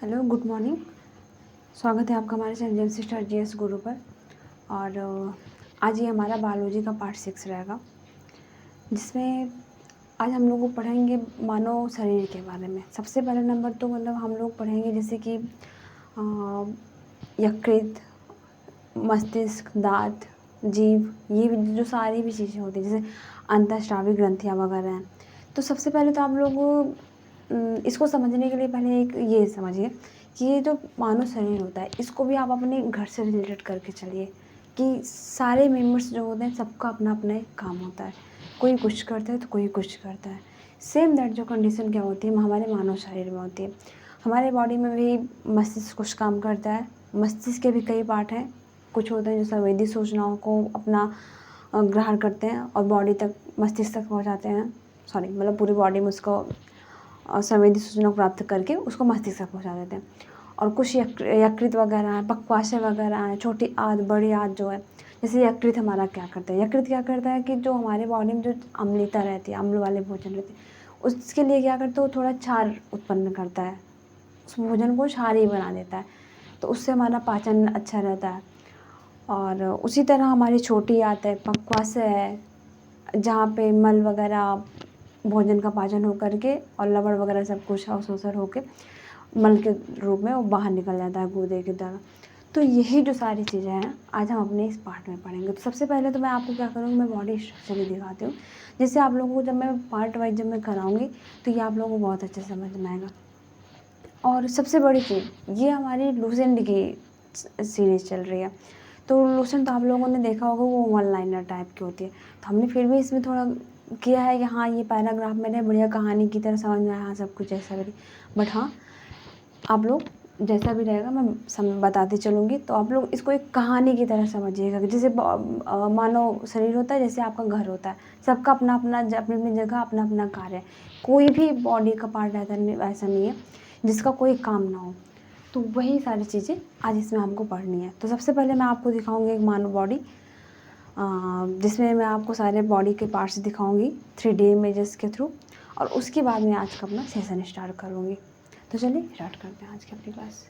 Hello, good morning. स्वागत है आपका हमारे चैनल जेम्स स्टार जीएस गुरु पर। और आज ये हमारा बायोलॉजी का पार्ट 6 रहेगा, जिसमें आज हम लोग को पढ़ेंगे मानव शरीर के बारे में। सबसे पहले नंबर तो हम लोग पढ़ेंगे जैसे कि यकृत, मस्तिष्क, दांत, जीभ, ये जो सारी भी चीज़ें होती हैं, जैसे अंतःस्रावी ग्रंथियाँ वगैरह हैं। तो सबसे पहले तो आप लोग इसको समझने के लिए पहले एक ये समझिए कि ये जो मानव शरीर होता है, इसको भी आप अपने घर से रिलेटेड करके चलिए कि सारे मेंबर्स जो होते हैं, सबका अपना अपना एक काम होता है। कोई कुछ करता है तो कोई कुछ करता है। सेम दैट जो कंडीशन क्या होती है हमारे मानव शरीर में होती है। हमारे बॉडी में भी मस्तिष्क कुछ काम करता है। मस्तिष्क के भी कई पार्ट हैं। कुछ होते हैं जो संवेदी सूचनाओं को अपना ग्रहण करते हैं और बॉडी तक, मस्तिष्क तक पहुँचाते हैं। पूरी बॉडी में उसको संवेदी सूचना प्राप्त करके उसको मस्तिष्क तक पहुँचा देते हैं। और कुछ यकृत वगैरह हैं, पक्वाशय वगैरह हैं, छोटी आंत, बड़ी आंत जो है। जैसे यकृत हमारा क्या करता है, यकृत क्या करता है कि जो हमारे बॉडी में जो अम्लता रहती है, अम्ल वाले भोजन रहते हैं, उसके लिए क्या करता है, वो थोड़ा क्षार उत्पन्न करता है, उस भोजन को क्षारीय बना देता है। तो उससे हमारा पाचन अच्छा रहता है। और उसी तरह हमारी छोटी आंत है, पक्वाशय है, जहाँ पे मल वगैरह भोजन का पाचन हो करके और लवण वगैरह सब कुछ अवशोषण होके मल के रूप में वो बाहर निकल जाता है गूदे की तरह। तो यही जो सारी चीज़ें हैं आज हम अपने इस पार्ट में पढ़ेंगे। तो सबसे पहले तो मैं आपको क्या करूँगी, मैं बॉडी स्ट्रक्चर ही दिखाती हूँ, जिससे आप लोगों को जब मैं पार्ट वाइज जब मैं कराऊँगी तो ये आप लोगों को बहुत अच्छे समझ में आएगा। और सबसे बड़ी चीज़, ये हमारी लूसेंट की सीरीज़ चल रही है। तो लूसेंट तो आप लोगों ने देखा होगा, वो वन लाइनर टाइप की होती है। तो हमने फिर भी इसमें थोड़ा किया है कि हाँ, ये पैराग्राफ मैंने बढ़िया कहानी की तरह समझ में आया, हाँ सब कुछ ऐसा भी। बट हाँ, आप लोग जैसा भी रहेगा मैं बताती चलूँगी, तो आप लोग इसको एक कहानी की तरह समझिएगा। जैसे मानव शरीर होता है, जैसे आपका घर होता है, सबका अपना अपना अपनी अपनी जगह अपना अपना कार्य है। कोई भी बॉडी का पार्ट ऐसा नहीं है जिसका कोई काम ना हो। तो वही सारी चीज़ें आज इसमें हमको पढ़नी है। तो सबसे पहले मैं आपको दिखाऊंगी एक मानव बॉडी, जिसमें मैं आपको सारे बॉडी के पार्ट्स दिखाऊंगी 3D इमेजेस के थ्रू। और उसके बाद मैं आज का अपना सेशन स्टार्ट करूँगी। तो चलिए स्टार्ट करते हैं आज की अपनी क्लास।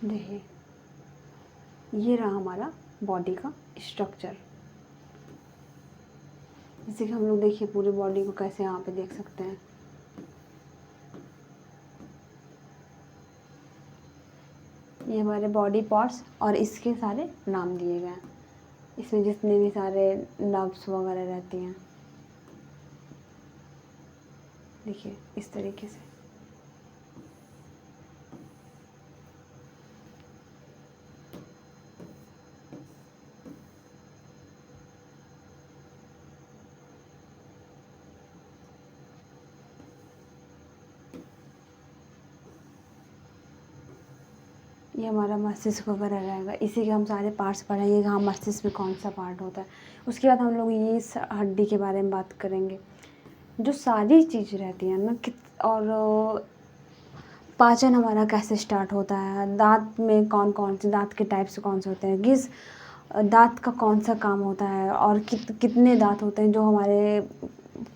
देखिए, ये रहा हमारा बॉडी का स्ट्रक्चर। जैसे कि हम लोग देखिए पूरी बॉडी को कैसे यहाँ पे देख सकते हैं। ये हमारे बॉडी पार्ट्स और इसके सारे नाम दिए गए हैं। इसमें जितने भी सारे नर्व्स वगैरह रहती हैं, देखिए इस तरीके से। ये हमारा मस्तिष्क वगैरह रहेगा, इसी के हम सारे पार्ट्स पढ़ेंगे, हाँ मस्तिष्क में कौन सा पार्ट होता है। उसके बाद हम लोग ये हड्डी के बारे में बात करेंगे, जो सारी चीज़ रहती है ना और पाचन हमारा कैसे स्टार्ट होता है, दांत में कौन कौन से दांत के टाइप्स कौन से होते हैं, किस दांत का कौन सा काम होता है, और कितने दांत होते हैं जो हमारे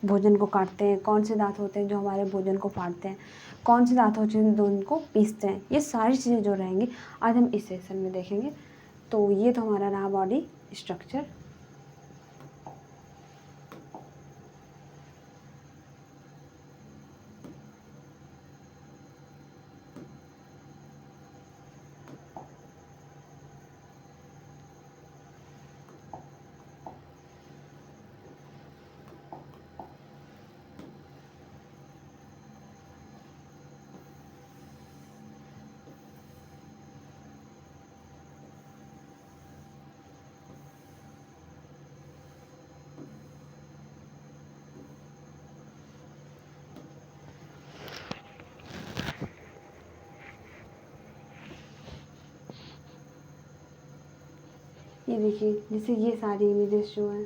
भोजन को काटते हैं, कौन से दांत होते हैं जो हमारे भोजन को फाड़ते हैं, कौन से दांत होते हैं जो उनको पीसते हैं। ये सारी चीज़ें जो रहेंगी आज हम इस सेशन में देखेंगे। तो ये तो हमारा रहा बॉडी स्ट्रक्चर। ये देखिए, जैसे ये सारी इमेजेस जो हैं,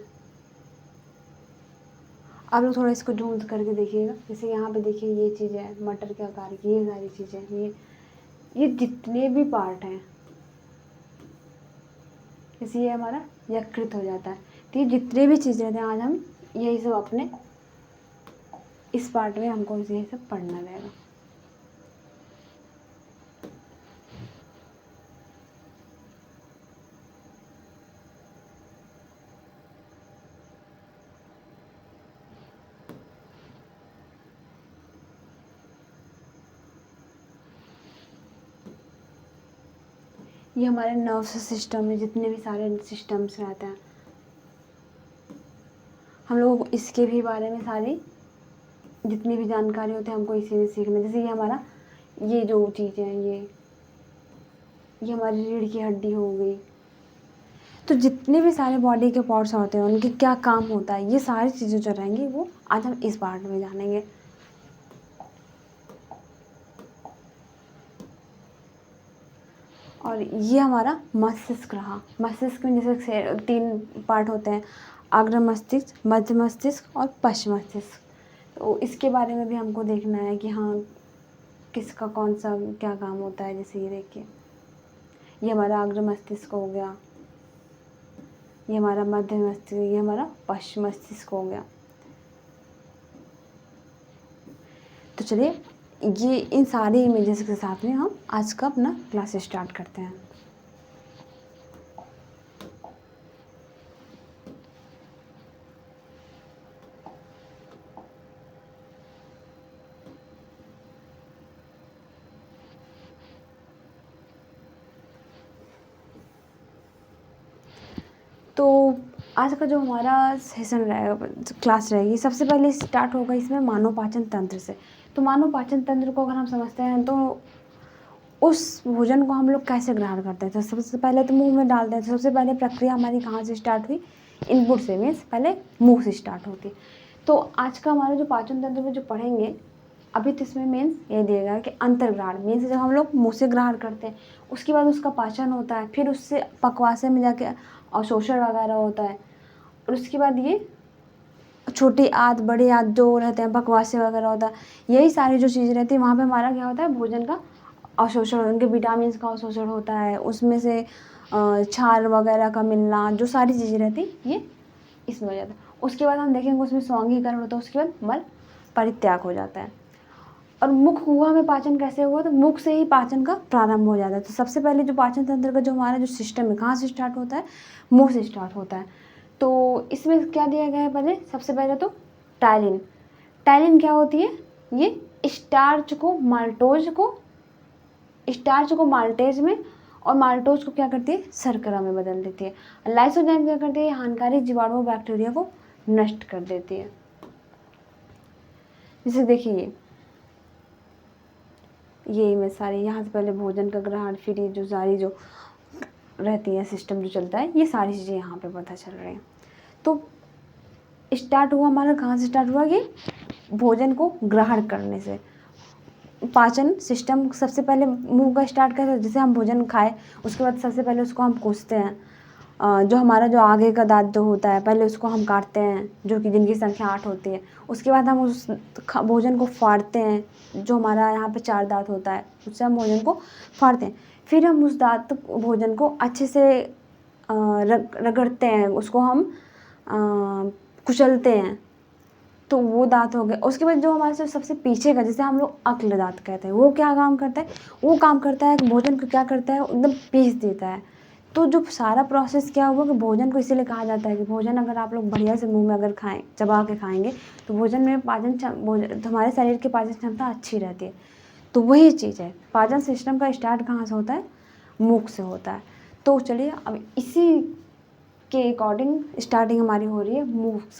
आप लोग थोड़ा इसको जूम करके देखिएगा। जैसे यहाँ पे देखिए ये चीज़ है मटर के आकार की, ये सारी चीज़ें, ये जितने भी पार्ट हैं, जैसे ये हमारा यकृत हो जाता है। तो ये जितने भी चीज़ें रहते हैं आज हम यही सब अपने इस पार्ट में हमको यही सब पढ़ना रहेगा। ये हमारे नर्वस सिस्टम में जितने भी सारे सिस्टम्स रहते हैं, हम लोगों को इसके भी बारे में सारी जितनी भी जानकारी होती है हमको इसी में सीखना। जैसे ये हमारा ये जो चीज़ें हैं, ये हमारी रीढ़ की हड्डी हो गई। तो जितने भी सारे बॉडी के पार्ट्स होते हैं उनके क्या काम होता है, ये सारी चीज़ें जो रहेंगी वो आज हम इस पार्ट में जानेंगे। और ये हमारा मस्तिष्क रहा। मस्तिष्क में जैसे 3 पार्ट होते हैं, अग्र मस्तिष्क, मध्य मस्तिष्क और पश्च मस्तिष्क। तो इसके बारे में भी हमको देखना है कि हाँ किसका कौन सा क्या काम होता है। जैसे ये देखिए, ये हमारा अग्र मस्तिष्क हो गया, ये हमारा मध्य मस्तिष्क, ये हमारा पश्च मस्तिष्क हो गया। तो चलिए ये इन सारी इमेजेस के साथ में हम आज का अपना क्लास स्टार्ट करते हैं। तो आज का जो हमारा सेशन रहेगा, क्लास रहेगी, सबसे पहले स्टार्ट होगा इसमें मानव पाचन तंत्र से। तो मानव पाचन तंत्र को अगर हम समझते हैं तो उस भोजन को हम लोग कैसे ग्रहण करते हैं। तो सबसे पहले तो मुंह में डालते हैं। तो सबसे पहले प्रक्रिया हमारी कहाँ से स्टार्ट हुई, इनपुट से, मीन्स पहले मुंह से स्टार्ट होती। तो आज का हमारा जो पाचन तंत्र में जो पढ़ेंगे अभी, तो इसमें मीन्स ये दिया गया है कि अंतर्ग्रहण मीन्स जब हम लोग मुँह से ग्रहण करते हैं उसके बाद उसका पाचन होता है, फिर उससे पकवासे में जाके अवशोषण वगैरह होता है, और उसके बाद ये छोटे आंत बड़े आंत जो रहते हैं पकवासे वगैरह होता है। यही सारी जो चीज़ें रहती है वहाँ पे हमारा क्या होता है, भोजन का अवशोषण, उनके विटामिन का अवशोषण होता है, उसमें से क्षार वगैरह का मिलना, जो सारी चीज़ें रहती ये इसमें हो जाता है। उसके बाद हम देखेंगे उसमें स्वांगीकरण होता है, उसके बाद मल परित्याग हो जाता है। और मुख गुहा में पाचन कैसे हुआ, तो मुख से ही पाचन का प्रारंभ हो जाता है। तो सबसे पहले जो पाचन तंत्र का जो हमारा जो सिस्टम है कहाँ से स्टार्ट होता है, मुंह से स्टार्ट होता है। तो इसमें क्या दिया गया है, पहले सबसे पहले तो टायलिन। टायलिन क्या होती है, ये स्टार्च को माल्टेज में और माल्टोज को क्या करती है, शर्करा में बदल देती है। लाइसोजाइम क्या करती है, हानिकारक जीवाणु बैक्टीरिया को नष्ट कर देती है। जैसे देखिए ये मैं सारी यहाँ से पहले भोजन का ग्रहण, फिर ये जो सारी जो रहती है सिस्टम जो चलता है, ये सारी चीज़ें यहाँ पे पता चल रही हैं। तो स्टार्ट हुआ हमारा कहाँ से स्टार्ट हुआ, कि भोजन को ग्रहण करने से। पाचन सिस्टम सबसे पहले मुंह का स्टार्ट करते हैं। जैसे हम भोजन खाए उसके बाद सबसे पहले उसको हम कोसते हैं। जो हमारा जो आगे का दांत जो होता है पहले उसको हम काटते हैं, जो कि जिनकी संख्या 8 होती है। उसके बाद हम उस भोजन को फाड़ते हैं, जो हमारा यहाँ पे 4 दांत होता है उससे हम भोजन को फाड़ते हैं। फिर हम उस दांत भोजन को अच्छे से रगड़ते हैं, उसको हम कुचलते हैं, तो वो दांत हो गए। उसके बाद जो हमारे से सबसे पीछे का, जिसे हम लोग अक्ल दांत कहते हैं, वो क्या काम करता है? वो काम करता है भोजन को क्या करता है, एकदम पीस देता है। तो जो सारा प्रोसेस क्या हुआ कि भोजन को इसीलिए कहा जाता है कि भोजन अगर आप लोग बढ़िया से मुंह में अगर खाएं, चबा के खाएंगे, तो भोजन में हमारे शरीर की पाचन क्षमता अच्छी रहती है। तो वही चीज़ है, पाचन सिस्टम का स्टार्ट कहाँ से होता है? मुख से होता है। तो चलिए अब इसी के अकॉर्डिंग स्टार्टिंग हमारी हो रही है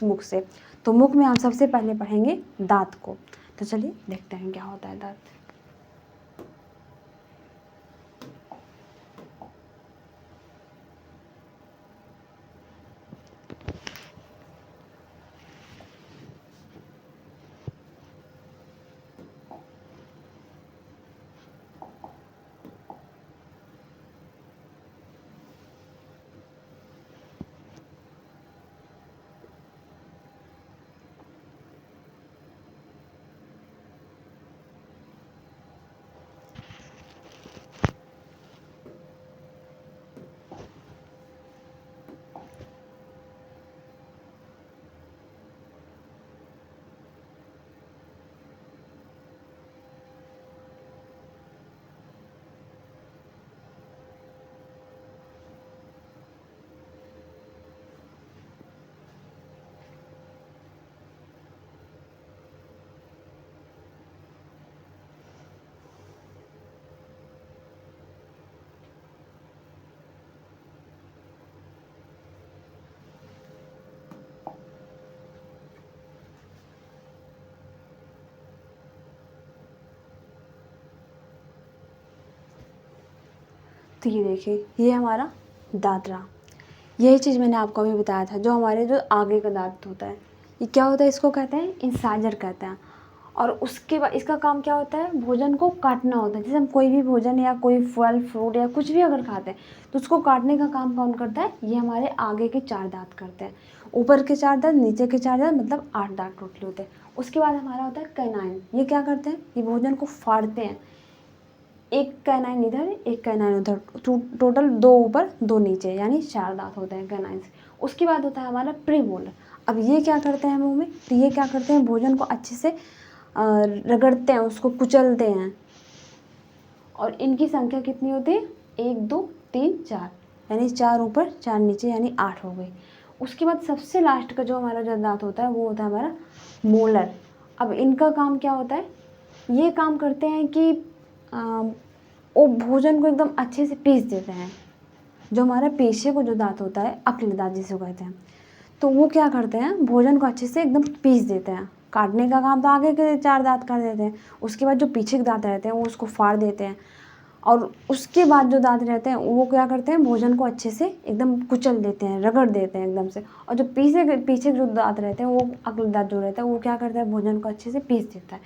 मुख से। तो मुख में हम सबसे पहले पढ़ेंगे दांत को। तो चलिए देखते हैं क्या होता है दांत। तो ये देखिए, ये हमारा दांत रहा। यही चीज़ मैंने आपको अभी बताया था, जो हमारे जो आगे का दांत होता है, ये क्या होता है? इसको कहते हैं इंसाइजर कहते हैं। और उसके बाद इसका काम क्या होता है? भोजन को काटना होता है। जैसे हम कोई भी भोजन या कोई फल फ्रूट या कुछ भी अगर खाते हैं, तो उसको काटने का काम कौन करता है? ये हमारे आगे के 4 दांत करते हैं। ऊपर के 4 दांत, नीचे के 4 दांत, मतलब 8 दांत टोटल होते हैं। उसके बाद हमारा होता है कैनाइन। ये क्या करते हैं? ये भोजन को फाड़ते हैं। एक कैनाइन इधर, एक कैनाइन उधर, टोटल 2 ऊपर 2 नीचे, यानी 4 दांत होते हैं कैनाइन से। उसके बाद होता है हमारा प्रीमोलर। अब ये क्या करते हैं मुंह में? तो ये क्या करते हैं? भोजन को अच्छे से रगड़ते हैं, उसको कुचलते हैं। और इनकी संख्या कितनी होती है? 1 2 3 4, यानी 4 ऊपर 4 नीचे, यानी 8 हो गई। उसके बाद सबसे लास्ट का जो हमारा जो दांत होता है वो होता है हमारा मोलर। अब इनका काम क्या होता है? ये काम करते हैं कि वो भोजन को एकदम अच्छे से पीस देते हैं। जो हमारा पीछे को जो दांत होता है, अक्ल दांत जिसे कहते हैं, तो वो क्या करते हैं? भोजन को अच्छे से एकदम पीस देते हैं। काटने का काम तो आगे के 4 दांत कर देते हैं। उसके बाद जो पीछे के दांत रहते हैं वो उसको फाड़ देते हैं। और उसके बाद जो दांत रहते हैं वो क्या करते हैं? भोजन को अच्छे से एकदम कुचल देते हैं, रगड़ देते हैं एकदम से। और जो पीछे जो दांत रहते हैं, वो अगले दांत जो रहता है, वो क्या करता है? भोजन को अच्छे से पीस देता है।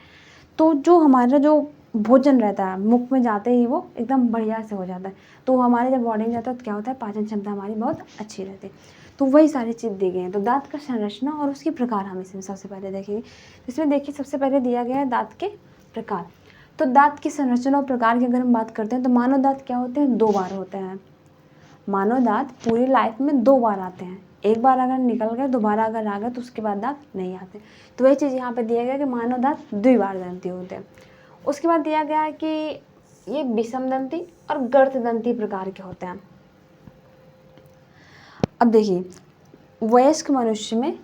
तो जो हमारा जो भोजन रहता है, मुख में जाते ही वो एकदम बढ़िया से हो जाता है। तो हमारे जब बॉडी में जाता है तो क्या होता है? पाचन क्षमता हमारी बहुत अच्छी रहती है। तो वही सारी चीज़ दी गई हैं। तो दांत का संरचना और उसके प्रकार हम इसमें सबसे पहले देखेंगे। इसमें देखिए, सबसे पहले दिया गया है दांत के प्रकार। तो दांत की संरचना और प्रकार की अगर हम बात करते हैं, तो मानव दांत क्या होते हैं? 2 बार होते हैं। मानव दांत पूरी लाइफ में 2 बार आते हैं। एक बार अगर निकल गए, दोबारा अगर आ गए, तो उसके बाद दांत नहीं आते। तो वही चीज़ यहाँ पे दिया गया कि मानव दांत द्विबारदंती होते हैं। उसके बाद दिया गया है कि ये विषमदंती और गर्तदंती प्रकार के होते हैं। अब देखिए, वयस्क मनुष्य में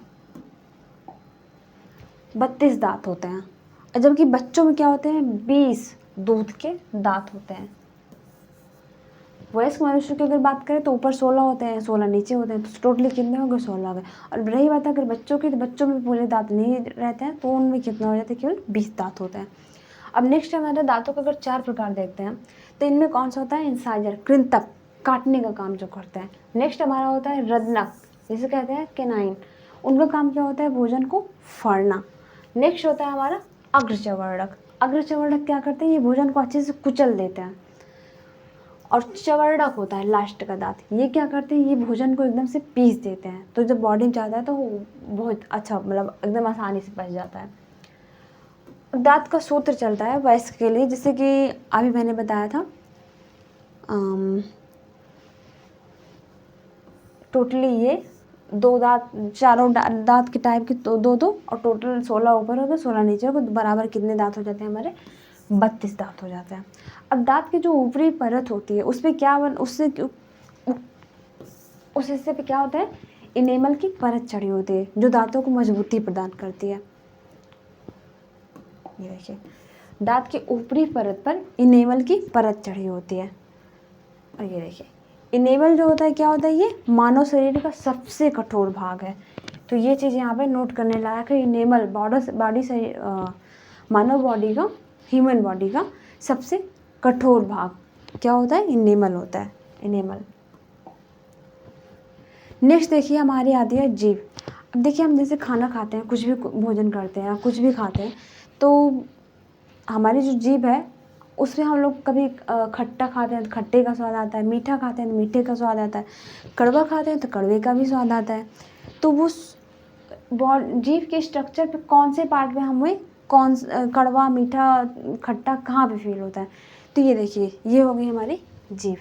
32 दांत होते हैं, और जबकि बच्चों में क्या होते हैं? 20 दूध के दांत होते हैं। वयस्क मनुष्य की अगर बात करें तो ऊपर 16 होते हैं, 16 नीचे होते हैं, तो टोटली कितने हो गए? 16 हो गए। और रही बात अगर बच्चों की, तो बच्चों में पूरे दांत नहीं रहते हैं, तो उनमें कितना हो जाता है? केवल 20 दांत होते हैं। अब नेक्स्ट हमारे दांतों का अगर 4 प्रकार देखते हैं, तो इनमें कौन सा होता है? इंसाइजर, कृंतक, काटने का काम जो करते हैं। नेक्स्ट हमारा होता है रदनक, जिसे कहते हैं केनाइन, उनका काम क्या होता है? भोजन को फाड़ना। नेक्स्ट होता है हमारा अग्रचर्वणक, अग्रचवर्णक क्या करते हैं, ये भोजन को अच्छे से कुचल देते हैं। और चवर्णक होता है लास्ट का दांत, ये क्या करते हैं, ये भोजन को एकदम से पीस देते हैं। तो जब बॉडी में जाता है तो वो बहुत अच्छा, मतलब एकदम आसानी से पच जाता है। दांत का सूत्र चलता है वयस्क के लिए, जैसे कि अभी मैंने बताया था टोटली ये 2 दांत, चारों दांत के टाइप के दो दो, और टोटल 16 ऊपर हो गए 16 नीचे हो गए, बराबर कितने दांत हो जाते हैं हमारे, 32 दांत हो जाते हैं। अब दांत की जो ऊपरी परत होती है उसपे क्या उस हिस्से पे क्या होता है, इनेमल की परत चढ़ी होती है जो दांतों को मजबूती प्रदान करती है। ये देखिए, दांत की ऊपरी परत पर इनेमल की परत चढ़ी होती है। और ये देखिए, इनेमल जो होता है क्या होता है, ये मानव शरीर का सबसे कठोर भाग है। तो ये चीज़ यहाँ पे नोट करने लायक है। इनेमल बॉडी से मानव बॉडी का, ह्यूमन बॉडी का सबसे कठोर भाग क्या होता है, इनेमल होता है, इनेमल। नेक्स्ट देखिए हमारी आती है जीभ। अब देखिए, हम जैसे खाना खाते हैं, कुछ भी भोजन करते हैं, कुछ भी खाते हैं, तो हमारी जो जीभ है उसमें हम लोग कभी खट्टा खाते हैं तो खट्टे का स्वाद आता है, मीठा खाते हैं तो मीठे का स्वाद आता है, कड़वा खाते हैं तो कड़वे का भी स्वाद आता है। तो वो जीभ के स्ट्रक्चर पे कौन से पार्ट में हमें कड़वा, मीठा, खट्टा कहाँ पे फील होता है, तो ये देखिए, ये हो गई हमारी जीभ।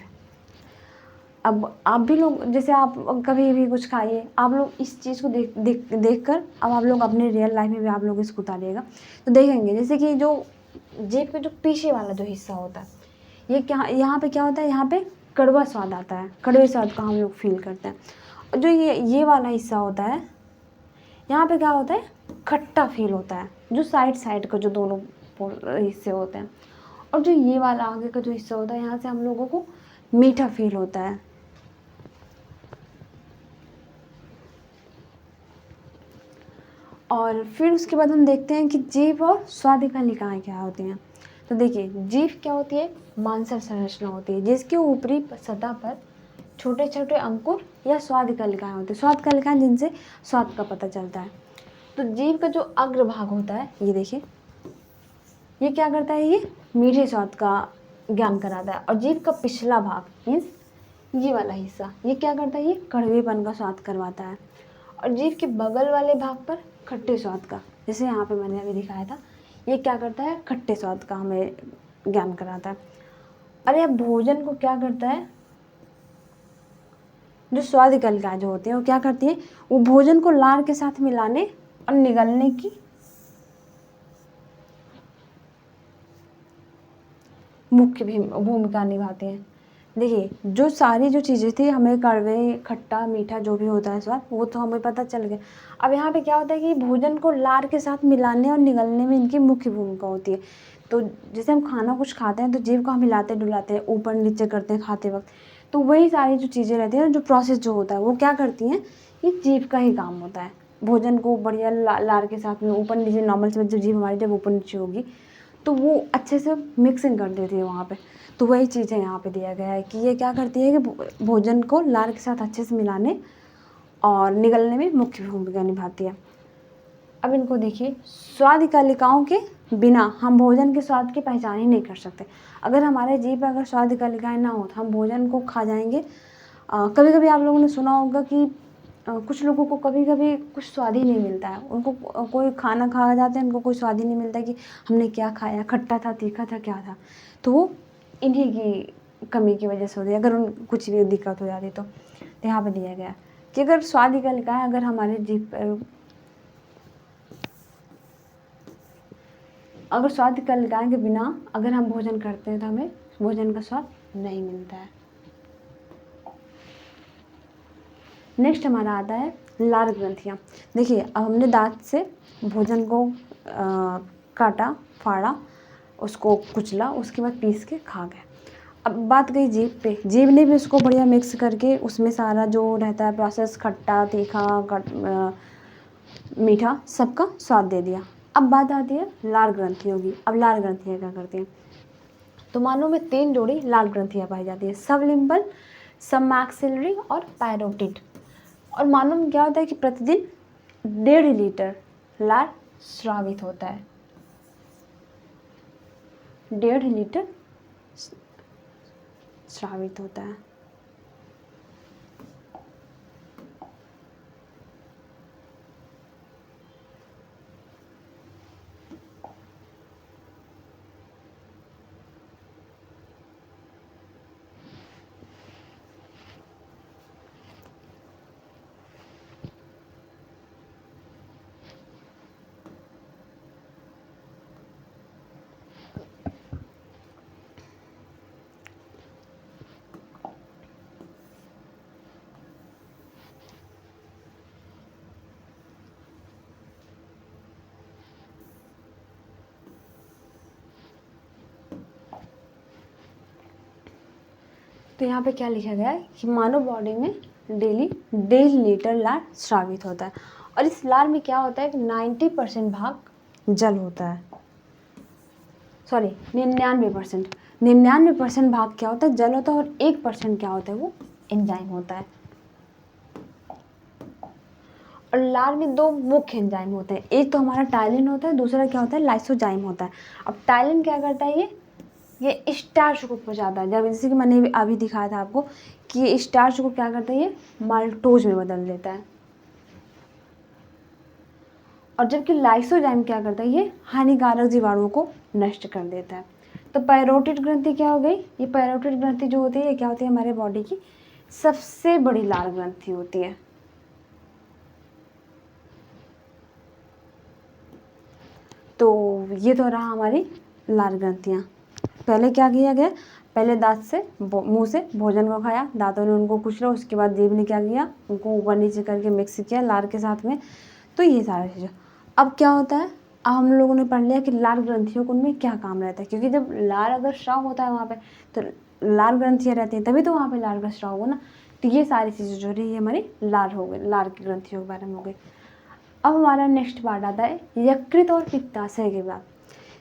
अब आप भी लोग, जैसे आप कभी भी कुछ खाइए, आप लोग इस चीज़ को देख कर अब आप लोग अपने रियल लाइफ में भी आप लोग इसको उतारिएगा तो देखेंगे, जैसे कि जो जीभ के जो पीछे वाला जो हिस्सा होता है, ये क्या, यहाँ पे क्या होता है, यहाँ पे कड़वा स्वाद आता है, कड़वे स्वाद का हम लोग फील करते हैं। और जो ये वाला हिस्सा होता है, यहाँ पे क्या होता है, खट्टा फील होता है, जो साइड का जो दोनों हिस्से होते हैं। और जो ये वाला आगे का जो हिस्सा होता है, यहाँ से हम लोगों को मीठा फील होता है। और फिर उसके बाद हम देखते हैं कि जीभ और स्वादिकालिकाएँ क्या होती हैं। तो देखिए, जीभ क्या होती है, मांसल संरचना होती है जिसके ऊपरी सतह पर छोटे छोटे अंकुर या स्वादिकालिकाएँ होती हैं। स्वादिकालिकाएँ जिनसे स्वाद का पता चलता है। तो जीभ का जो अग्रभाग होता है, ये देखिए, ये क्या करता है, ये मीठे स्वाद का ज्ञान कराता है। और जीभ का पिछला भाग मीन्स ये वाला हिस्सा, ये क्या करता है, ये कड़वेपन का स्वाद करवाता है। और जीभ के बगल वाले भाग पर खट्टे स्वाद का, जैसे यहाँ पे मैंने अभी दिखाया था, ये क्या करता है, खट्टे स्वाद का हमें ज्ञान कराता है। अरे अब भोजन को क्या करता है, जो स्वादिकालिकाएँ जो होती हैं वो क्या करती हैं, वो भोजन को लार के साथ मिलाने और निगलने की मुख्य भूमिका निभाते हैं। देखिए, जो सारी जो चीज़ें थी, हमें कड़वे, खट्टा, मीठा जो भी होता है स्वाद, वो तो हमें पता चल गया। अब यहाँ पे क्या होता है कि भोजन को लार के साथ मिलाने और निगलने में इनकी मुख्य भूमिका होती है। तो जैसे हम खाना कुछ खाते हैं तो जीभ को हम हिलाते डुलाते हैं, ऊपर नीचे करते हैं खाते वक्त, तो वही सारी जो चीज़ें रहती हैं, जो प्रोसेस जो होता है वो क्या करती हैं, ये जीभ का ही काम होता है। भोजन को बढ़िया लार के साथ में ऊपर नीचे, नॉर्मल से जब जीभ हमारी जब ऊपर नीचे होगी तो वो अच्छे से मिक्सिंग कर देती है वहाँ पे। तो वही चीज़ है यहाँ पे दिया गया है कि ये क्या करती है कि भोजन को लार के साथ अच्छे से मिलाने और निगलने में मुख्य भूमिका निभाती है। अब इनको देखिए, स्वादिकालिकाओं के बिना हम भोजन के स्वाद की पहचान ही नहीं कर सकते। अगर हमारे जीभ पर अगर स्वादिकालिकाएँ ना हो तो हम भोजन को खा जाएंगे। कभी कभी आप लोगों ने सुना होगा कि कुछ लोगों को कभी कभी कुछ स्वाद ही नहीं मिलता है, उनको कोई खाना खा जाते हैं, उनको कोई स्वाद ही नहीं मिलता कि हमने क्या खाया, खट्टा था, तीखा था, क्या था। तो वो इन्हीं की कमी की वजह से होती है, अगर उन कुछ भी दिक्कत हो जाती तो यहाँ पे दिया गया कि अगर स्वादिकालिकाएँ अगर हमारे जीभ पर, अगर स्वादिकालिकाएँ के बिना अगर हम भोजन करते हैं तो हमें भोजन का स्वाद नहीं मिलता है। नेक्स्ट हमारा आता है लार ग्रंथियाँ। देखिए, अब हमने दांत से भोजन को काटा, फाड़ा, उसको कुचला, उसके बाद पीस के खा गए। अब बात गई जीभ पे, जीभ ने भी उसको बढ़िया मिक्स करके उसमें सारा जो रहता है प्रोसेस, खट्टा, तीखा, मीठा, सबका स्वाद दे दिया। अब बात आती है लार ग्रंथियों की। अब लार ग्रंथियाँ क्या करती हैं, तो मानव में 3 जोड़ी लार ग्रंथियाँ पाई जाती है, सबलिम्बल, सबमैक्सिलरी और पैरोटिड। और मानव में क्या होता है कि प्रतिदिन 1.5 लीटर लार स्रावित होता है। 1.5 लीटर स्रावित होता है। तो यहाँ पे क्या लिखा गया है कि मानव बॉडी में डेली 1.5 लीटर लार स्रावित होता है, और इस लार में क्या होता है कि 90% भाग जल होता है, सॉरी 99% भाग क्या होता है, जल होता है, और 1% क्या होता है, वो एंजाइम होता है। और लार में 2 मुख्य एंजाइम होते हैं, एक तो हमारा टाइलिन होता है, दूसरा क्या होता है, लाइसोजाइम होता है। अब टाइलिन क्या करता है, ये स्टार्च को पहुँचाता है, जब जैसे कि मैंने अभी दिखाया था आपको कि ये स्टार्च को क्या करता है, ये माल्टोज में बदल देता है। और जबकि लाइसोजाइम क्या करता है, ये हानिकारक जीवाणुओं को नष्ट कर देता है। तो पैरोटिड ग्रंथि क्या हो गई, ये पैरोटिड ग्रंथि जो होती है, ये क्या होती है, हमारे बॉडी की सबसे बड़ी लार ग्रंथि होती है। तो ये तो रहा हमारी लार ग्रंथियाँ। पहले क्या किया गया, पहले दांत से मुंह से भोजन को खाया, दांतों ने उनको कुचला, उसके बाद जीभ ने क्या किया, उनको ऊपर नीचे करके मिक्स किया लार के साथ में। तो ये सारी चीज़ें। अब क्या होता है, अब हम लोगों ने पढ़ लिया कि लार ग्रंथियों को उनमें क्या काम रहता है, क्योंकि जब लार अगर स्राव होता है वहाँ पे, तो लार ग्रंथियाँ रहती हैं, तभी तो वहाँ पे लार का स्राव होगा ना। तो ये सारी चीज़ें जो रही, ये हमारी लार हो गई, लार की ग्रंथियों के बारे में हो गई। अब हमारा नेक्स्ट पार्ट आता है यकृत और पित्ताशय के बाद।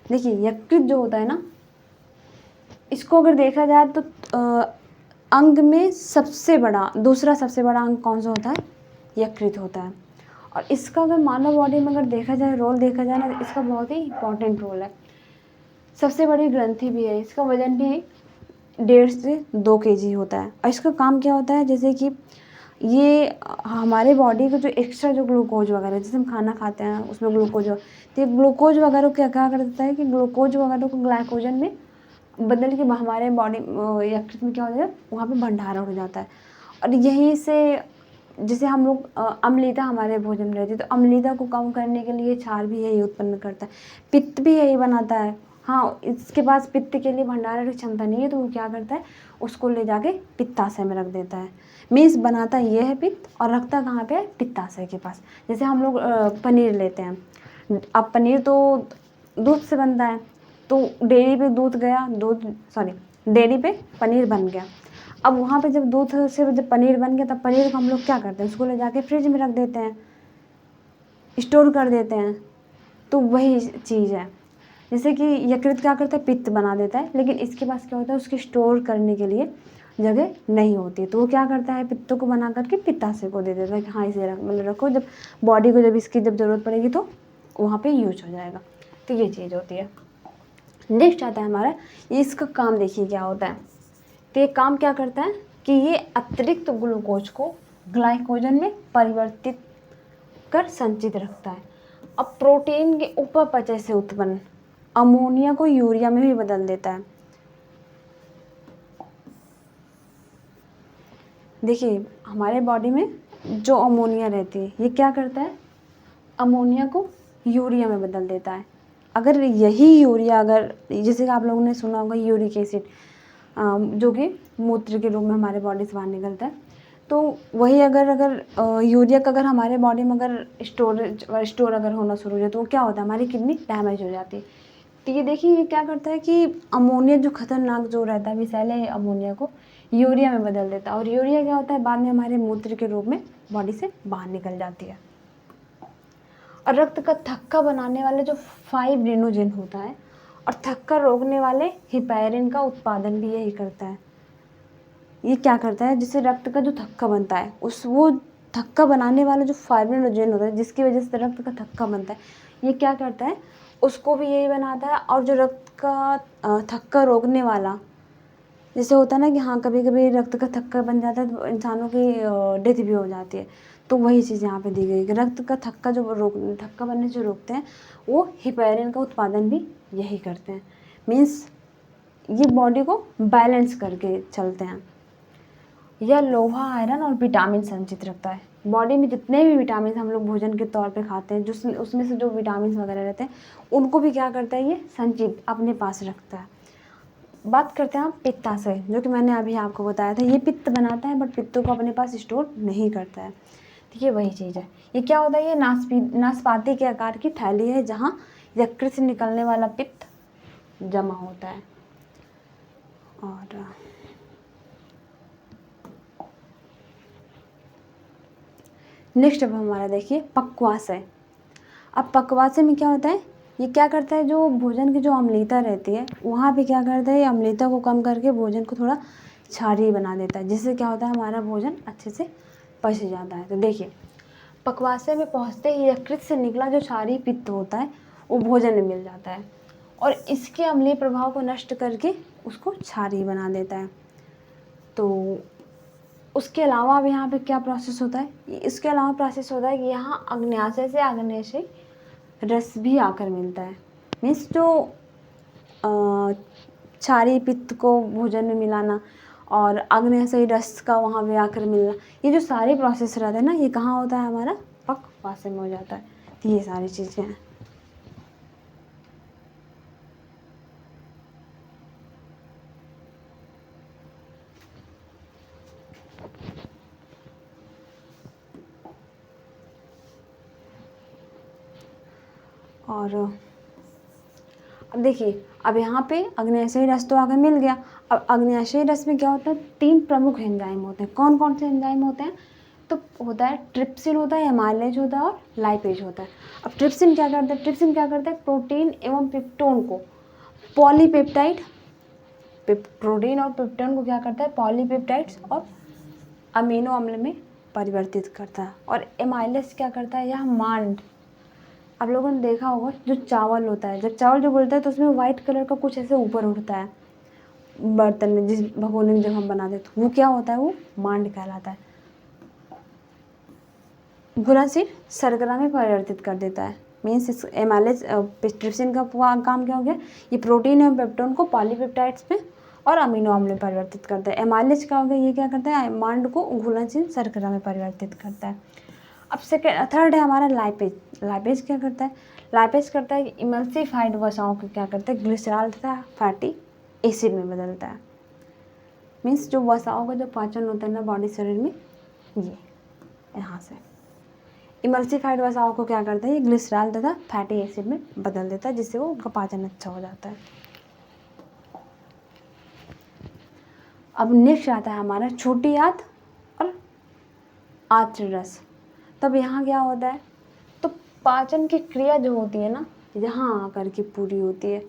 देखिए यकृत जो होता है ना, इसको अगर देखा जाए तो अंग में सबसे बड़ा, दूसरा सबसे बड़ा अंग कौन सा होता है, यकृत होता है। और इसका अगर मानव बॉडी में अगर देखा जाए, रोल देखा जाए ना, तो इसका बहुत ही इंपॉर्टेंट रोल है। सबसे बड़ी ग्रंथि भी है, इसका वजन भी 1.5 से 2 kg होता है। और इसका काम क्या होता है, जैसे कि ये हमारे बॉडी को जो एक्स्ट्रा जो ग्लूकोज वगैरह, जैसे हम खाना खाते हैं उसमें ग्लूकोज, तो ग्लूकोज वगैरह क्या क्या कर देता है कि ग्लूकोज वगैरह को ग्लाइकोजन में बदल के हमारे बॉडी यकृत में क्या हो जाता है, वहाँ पे भंडारण हो जाता है। और यहीं से जैसे हम लोग अम्लता हमारे भोजन में रहती है, तो अम्लता को कम करने के लिए क्षार भी यही उत्पन्न करता है, पित्त भी यही बनाता है। हाँ, इसके पास पित्त के लिए भंडारण की क्षमता नहीं है, तो वो क्या करता है, उसको ले जाके पित्ताशय में रख देता है। मीन्स बनाता ये है पित्त, और रखता कहाँ पे है, पित्ताशय के पास। जैसे हम लोग पनीर लेते हैं, अब पनीर तो दूध से बनता है, तो डेयरी पे दूध गया, डेयरी पे पनीर बन गया। अब वहाँ पे जब दूध से जब पनीर बन गया, तब पनीर को हम लोग क्या करते हैं, उसको ले जाके फ्रिज में रख देते हैं, स्टोर कर देते हैं। तो वही चीज़ है, जैसे कि यकृत क्या करता है, पित्त बना देता है, लेकिन इसके पास क्या होता है, उसके स्टोर करने के लिए जगह नहीं होती, तो वो क्या करता है, पित्त को बना करके पित्ताशय को दे देता है कि हाँ इसे रखो, जब बॉडी को जब इसकी जब ज़रूरत पड़ेगी तो वहाँ पे यूज हो जाएगा। तो ये चीज़ होती है। नेक्स्ट आता है हमारा, ये इसका काम देखिए क्या होता है। तो ये काम क्या करता है कि ये अतिरिक्त ग्लूकोज को ग्लाइकोजन में परिवर्तित कर संचित रखता है। अब प्रोटीन के उपपचय से उत्पन्न अमोनिया को यूरिया में भी बदल देता है। देखिए हमारे बॉडी में जो अमोनिया रहती है, ये क्या करता है, अमोनिया को यूरिया में बदल देता है। अगर यही यूरिया, अगर जैसे कि आप लोगों ने सुना होगा यूरिक एसिड, जो कि मूत्र के रूप में हमारे बॉडी से बाहर निकलता है, तो वही अगर यूरिया का अगर हमारे बॉडी में अगर स्टोर अगर होना शुरू हो जाए, तो वो क्या होता है, हमारी किडनी डैमेज हो जाती है। तो ये देखिए ये क्या करता है कि अमोनिया जो खतरनाक जो रहता है, विषैले अमोनिया को यूरिया में बदल देता है, और यूरिया क्या होता है, बाद में हमारे मूत्र के रूप में बॉडी से बाहर निकल जाती है। और रक्त का थक्का बनाने वाले जो फाइब्रिनोजेन होता है, और थक्का रोकने वाले हिपैरिन का उत्पादन भी यही करता है। ये क्या करता है, जिससे रक्त का जो थक्का बनता है, वो थक्का बनाने वाला जो फाइब्रिनोजेन होता है, जिसकी वजह से रक्त का थक्का बनता है, ये क्या करता है, उसको भी यही बनाता है। और जो रक्त का थक्का रोकने वाला, जैसे होता है ना कि हाँ कभी कभी रक्त का थक्का बन जाता है तो इंसानों की डेथ भी हो जाती है, तो वही चीज़ यहाँ पे दी गई कि रक्त का थक्का जो रोक थक्का बनने से रोकते हैं वो हिपेरिन का उत्पादन भी यही करते हैं। मीन्स ये बॉडी को बैलेंस करके चलते हैं। यह लोहा, आयरन और विटामिन संचित रखता है। बॉडी में जितने भी विटामिन हम लोग भोजन के तौर पे खाते हैं, जिसमें उसमें से जो विटामिन वगैरह रहते हैं उनको भी क्या करता है, ये संचित अपने पास रखता है। बात करते हैं हम पित्ताशय, जो कि मैंने अभी आपको बताया था। ये पित्त बनाता है बट पित्तों को अपने पास स्टोर नहीं करता है। तो ये वही चीज़ है। ये क्या होता है, ये नाशपाती के आकार की थैली है जहाँ यकृत से निकलने वाला पित्त जमा होता है। और नेक्स्ट अब हमारा देखिए पक्वाशय। अब पक्वाशय में क्या होता है, ये क्या करता है, जो भोजन की जो अम्लता रहती है वहाँ पे क्या करता है, ये अम्लता को कम करके भोजन को थोड़ा क्षारीय बना देता है, जिससे क्या होता है हमारा भोजन अच्छे से पच जाता है। तो देखिए पक्वाशय में पहुँचते ही यकृत से निकला जो क्षारीय पित्त होता है वो भोजन में मिल जाता है और इसके अम्लीय प्रभाव को नष्ट करके उसको क्षारीय बना देता है। तो उसके अलावा अब यहाँ पे क्या प्रोसेस होता है, इसके अलावा प्रोसेस होता है कि यहाँ अग्न्याशय से आग्नेयशय रस भी आकर मिलता है। मीन्स जो क्षारीय पित्त को भोजन में मिलाना और आग्नेयशयी रस का वहाँ पे आकर मिलना, ये जो सारे प्रोसेस रहते हैं ना, ये कहाँ होता है, हमारा पक्वाशय में हो जाता है। तो ये सारी चीज़ें हैं। और अब देखिए, अब यहाँ पे अग्न्याशयी रस तो आगे मिल गया। अब अग्न्याशयी रस में क्या होता है, 3 प्रमुख एंजाइम होते हैं। कौन कौन से एंजाइम होते हैं, तो होता है ट्रिप्सिन होता है, एमाइलेज होता है और लाइपेज होता है। अब ट्रिप्सिन क्या करता है, प्रोटीन एवं पेप्टोन को पॉलीपेप्टाइड, प्रोटीन और पेप्टोन को क्या करता है, पॉलीपेप्टाइड्स और अमीनो अम्ल में परिवर्तित करता है। और एमाइलेज क्या करता है, यह मांड, आप लोगों ने देखा होगा जो चावल होता है, जब चावल जो बोलता है तो उसमें वाइट कलर का कुछ ऐसे ऊपर उठता है बर्तन में, जिस भगोने में जब हम बनाते तो वो क्या होता है, वो मांड कहलाता है। घुलनशील शर्करा में परिवर्तित कर देता है। मीन्स इस एमाइलेज ट्रिप्सिन का काम क्या हो गया, ये प्रोटीन और पेप्टोन को पॉलीपेप्टाइड्स में और अमीनो अम्ल में परिवर्तित करता है। एमाइलेज का हो गया, ये क्या करता है, मांड को घुलनशील शर्करा में परिवर्तित करता है। अब थर्ड है हमारा लाइपेज। लाइपेज क्या करता है, लाइपेज करता है कि इमल्सिफाइड वसाओं को क्या करता है, ग्लिसरॉल तथा फैटी एसिड में बदलता है। मीन्स जो वसाओं का जो पाचन होता है ना बॉडी शरीर में, ये यहाँ से इमल्सिफाइड वसाओं को क्या करता है, ये ग्लिसरॉल तथा फैटी एसिड में बदल देता है, जिससे वो उनका पाचन अच्छा हो जाता है। अब नेक्स्ट आता है हमारा छोटी आंत और आंत्र रस। तब यहाँ क्या होता है, तो पाचन की क्रिया जो होती है ना, यहाँ आकर के पूरी होती है।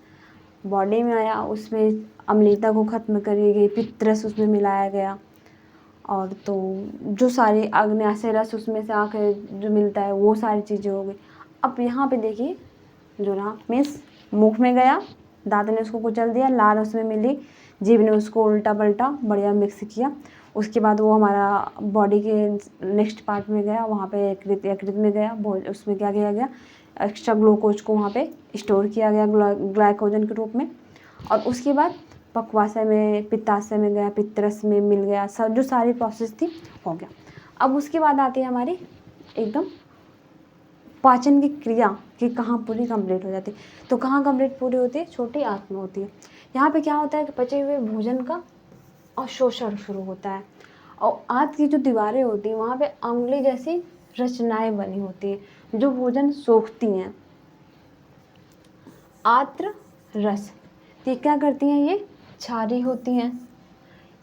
बॉडी में आया, उसमें अम्लता को ख़त्म करी गई, पित्त रस उसमें मिलाया गया, और तो जो सारी अग्न्याशय रस उसमें से आकर जो मिलता है वो सारी चीज़ें हो गई। अब यहाँ पे देखिए जो रहा, मीन्स मुख में गया, दांत ने उसको कुचल दिया, लार उसमें मिली, जीभ ने उसको उल्टा पलटा बढ़िया मिक्स किया, उसके बाद वो हमारा बॉडी के नेक्स्ट पार्ट में गया, वहाँ पे यकृत में गया, उसमें क्या किया गया, एक्स्ट्रा ग्लूकोज को वहाँ पे स्टोर किया गया ग्लाइकोजन के रूप में। और उसके बाद पक्वाशय में, पित्ताशय में गया, पित्तरस में मिल गया, सब जो सारी प्रोसेस थी हो गया। अब उसके बाद आती है हमारी एकदम पाचन की क्रिया कि कहाँ पूरी कंप्लीट हो जाती है। तो कहाँ कंप्लीट पूरी होती है, छोटी आंत में होती है। यहाँ पे क्या होता है कि पचे हुए भोजन का अवशोषण शुरू होता है और आंत की जो दीवारें होती हैं वहाँ पे अम्ली जैसी रचनाएं बनी होती हैं जो भोजन सोखती हैं। आंत्र रस ये क्या करती हैं, ये क्षारीय होती हैं।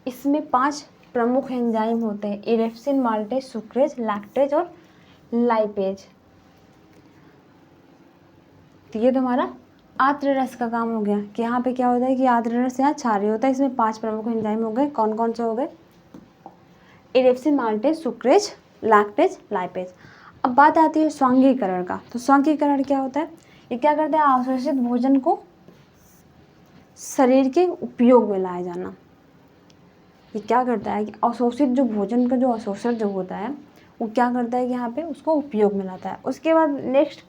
इसमें 5 प्रमुख एंजाइम होते हैं, इरेप्सिन, माल्टेज, सुक्रेज, लैक्टेज और लाइपेज। तो ये तो हमारा आंत्र रस का काम हो गया कि यहाँ पे क्या होता है कि आंत्र रस यहाँ क्षारीय होता है। इसमें 5 प्रमुख एंजाइम हो गए, कौन कौन से हो गए, erepsin, maltase, sucrase, lactase, lipase. अब बात आती है स्वांगीकरण का। तो स्वांगीकरण क्या होता है, ये क्या करता है, अवशोषित भोजन को शरीर के उपयोग में लाया जाना। ये क्या करता है कि अवशोषित जो भोजन का जो अवशोषण जो होता है वो क्या करता है कि यहाँ पे उसको उपयोग में लाता है। उसके बाद नेक्स्ट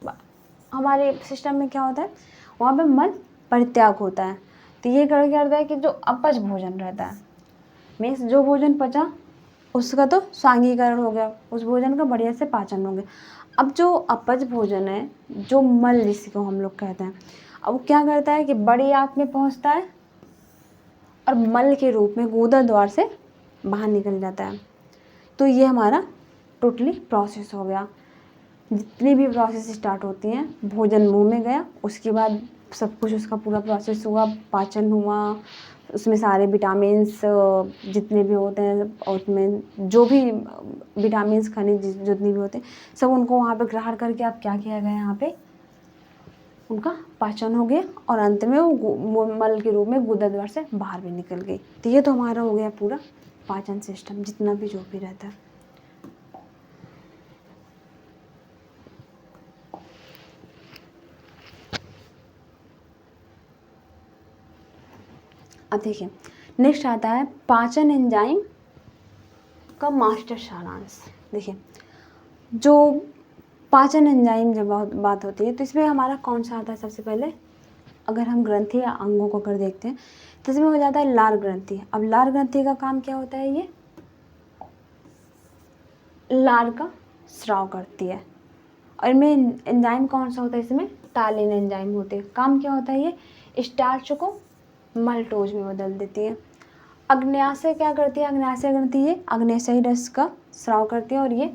हमारे सिस्टम में क्या होता है, वहाँ पे मल परित्याग होता है। तो ये क्या करता है कि जो अपच भोजन रहता है, मीन्स जो भोजन पचा उसका तो सांगीकरण हो गया, उस भोजन का बढ़िया से पाचन हो गया। अब जो अपच भोजन है, जो मल जिसको हम लोग कहते हैं, अब वो क्या करता है कि बड़ी आंत में पहुँचता है और मल के रूप में गुदा द्वार से बाहर निकल जाता है। तो ये हमारा टोटली प्रोसेस हो गया। जितनी भी प्रोसेस स्टार्ट होती हैं, भोजन मुंह में गया, उसके बाद सब कुछ उसका पूरा प्रोसेस हुआ, पाचन हुआ, उसमें सारे विटामिन्स जितने भी होते हैं, उसमें जो भी विटामिन्स खनिज जितने भी होते हैं सब उनको वहाँ पे ग्रहण करके अब क्या किया गया, यहाँ पे उनका पाचन हो गया और अंत में वो मल के रूप में गुदा द्वार से बाहर भी निकल गई। तो ये तो हमारा हो गया पूरा पाचन सिस्टम, जितना भी जो भी रहता है। अब देखिए नेक्स्ट आता है पाचन एंजाइम का मास्टर सारांश। देखिए जो पाचन एंजाइम जब बात होती है तो इसमें हमारा कौन सा आता है, सबसे पहले अगर हम ग्रंथि या अंगों को अगर देखते हैं तो इसमें हो जाता है लार ग्रंथि। अब लार ग्रंथि का काम क्या होता है, ये लार का स्राव करती है और इनमें एंजाइम कौन सा होता है, इसमें टालिन एंजाइम होते हैं। काम क्या होता है, ये स्टार्च को मल्टोज में बदल देती है। अग्न्याशय क्या करती है, अग्न्याशय ग्रंथि ये अग्न्याशयी रस का स्राव करती है और ये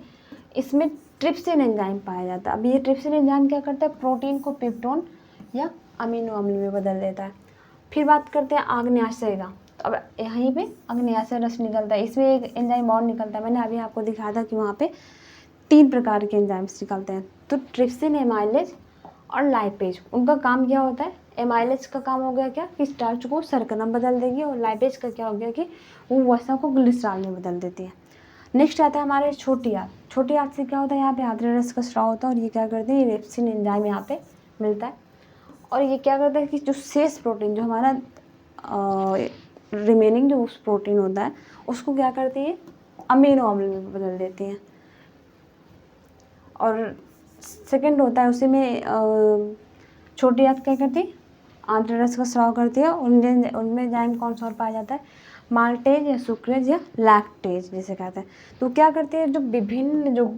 इसमें ट्रिप्सिन एंजाइम पाया जाता है। अब ये ट्रिप्सिन एंजाइम क्या करता है, प्रोटीन को पेप्टोन या अमीनो अम्ल में बदल देता है। फिर बात करते हैं आग्नेयाशय का। तो अब यहीं पे अग्न्याशय रस निकलता है, इसमें एक एंजाइम और निकलता है, मैंने अभी आपको दिखाया था कि वहाँ पे 3 प्रकार के एंजाइम्स निकलते हैं। तो ट्रिप्सिन, एमाइलेज और लाइपेज, उनका काम क्या होता है, एमाइलेज का काम हो गया क्या कि स्टार्च को शर्करा में बदल देगी और लाइपेज का क्या हो गया कि वो वसा को ग्लिसरॉल में बदल देती है। नेक्स्ट आता है हमारे छोटी आंत। छोटी आंत से क्या होता है, यहाँ पे आंतरिक रस का स्राव होता है और ये क्या करते हैं, ये रेप्सिन एंजाइम यहाँ पे मिलता है और ये क्या करता है कि जो शेष प्रोटीन जो हमारा रिमेनिंग जो उस प्रोटीन होता है उसको क्या करती है, अमीनो अम्ल में बदल देती है। और सेकंड होता है उसी में छोटी आंत क्या करती है, आंतरिक रस का स्राव करती है। उनमें एंजाइम कौन सा और पाया जाता है, माल्टेज या सुक्रेज या लैक्टेज जिसे कहते हैं। तो क्या करती है, जो विभिन्न जो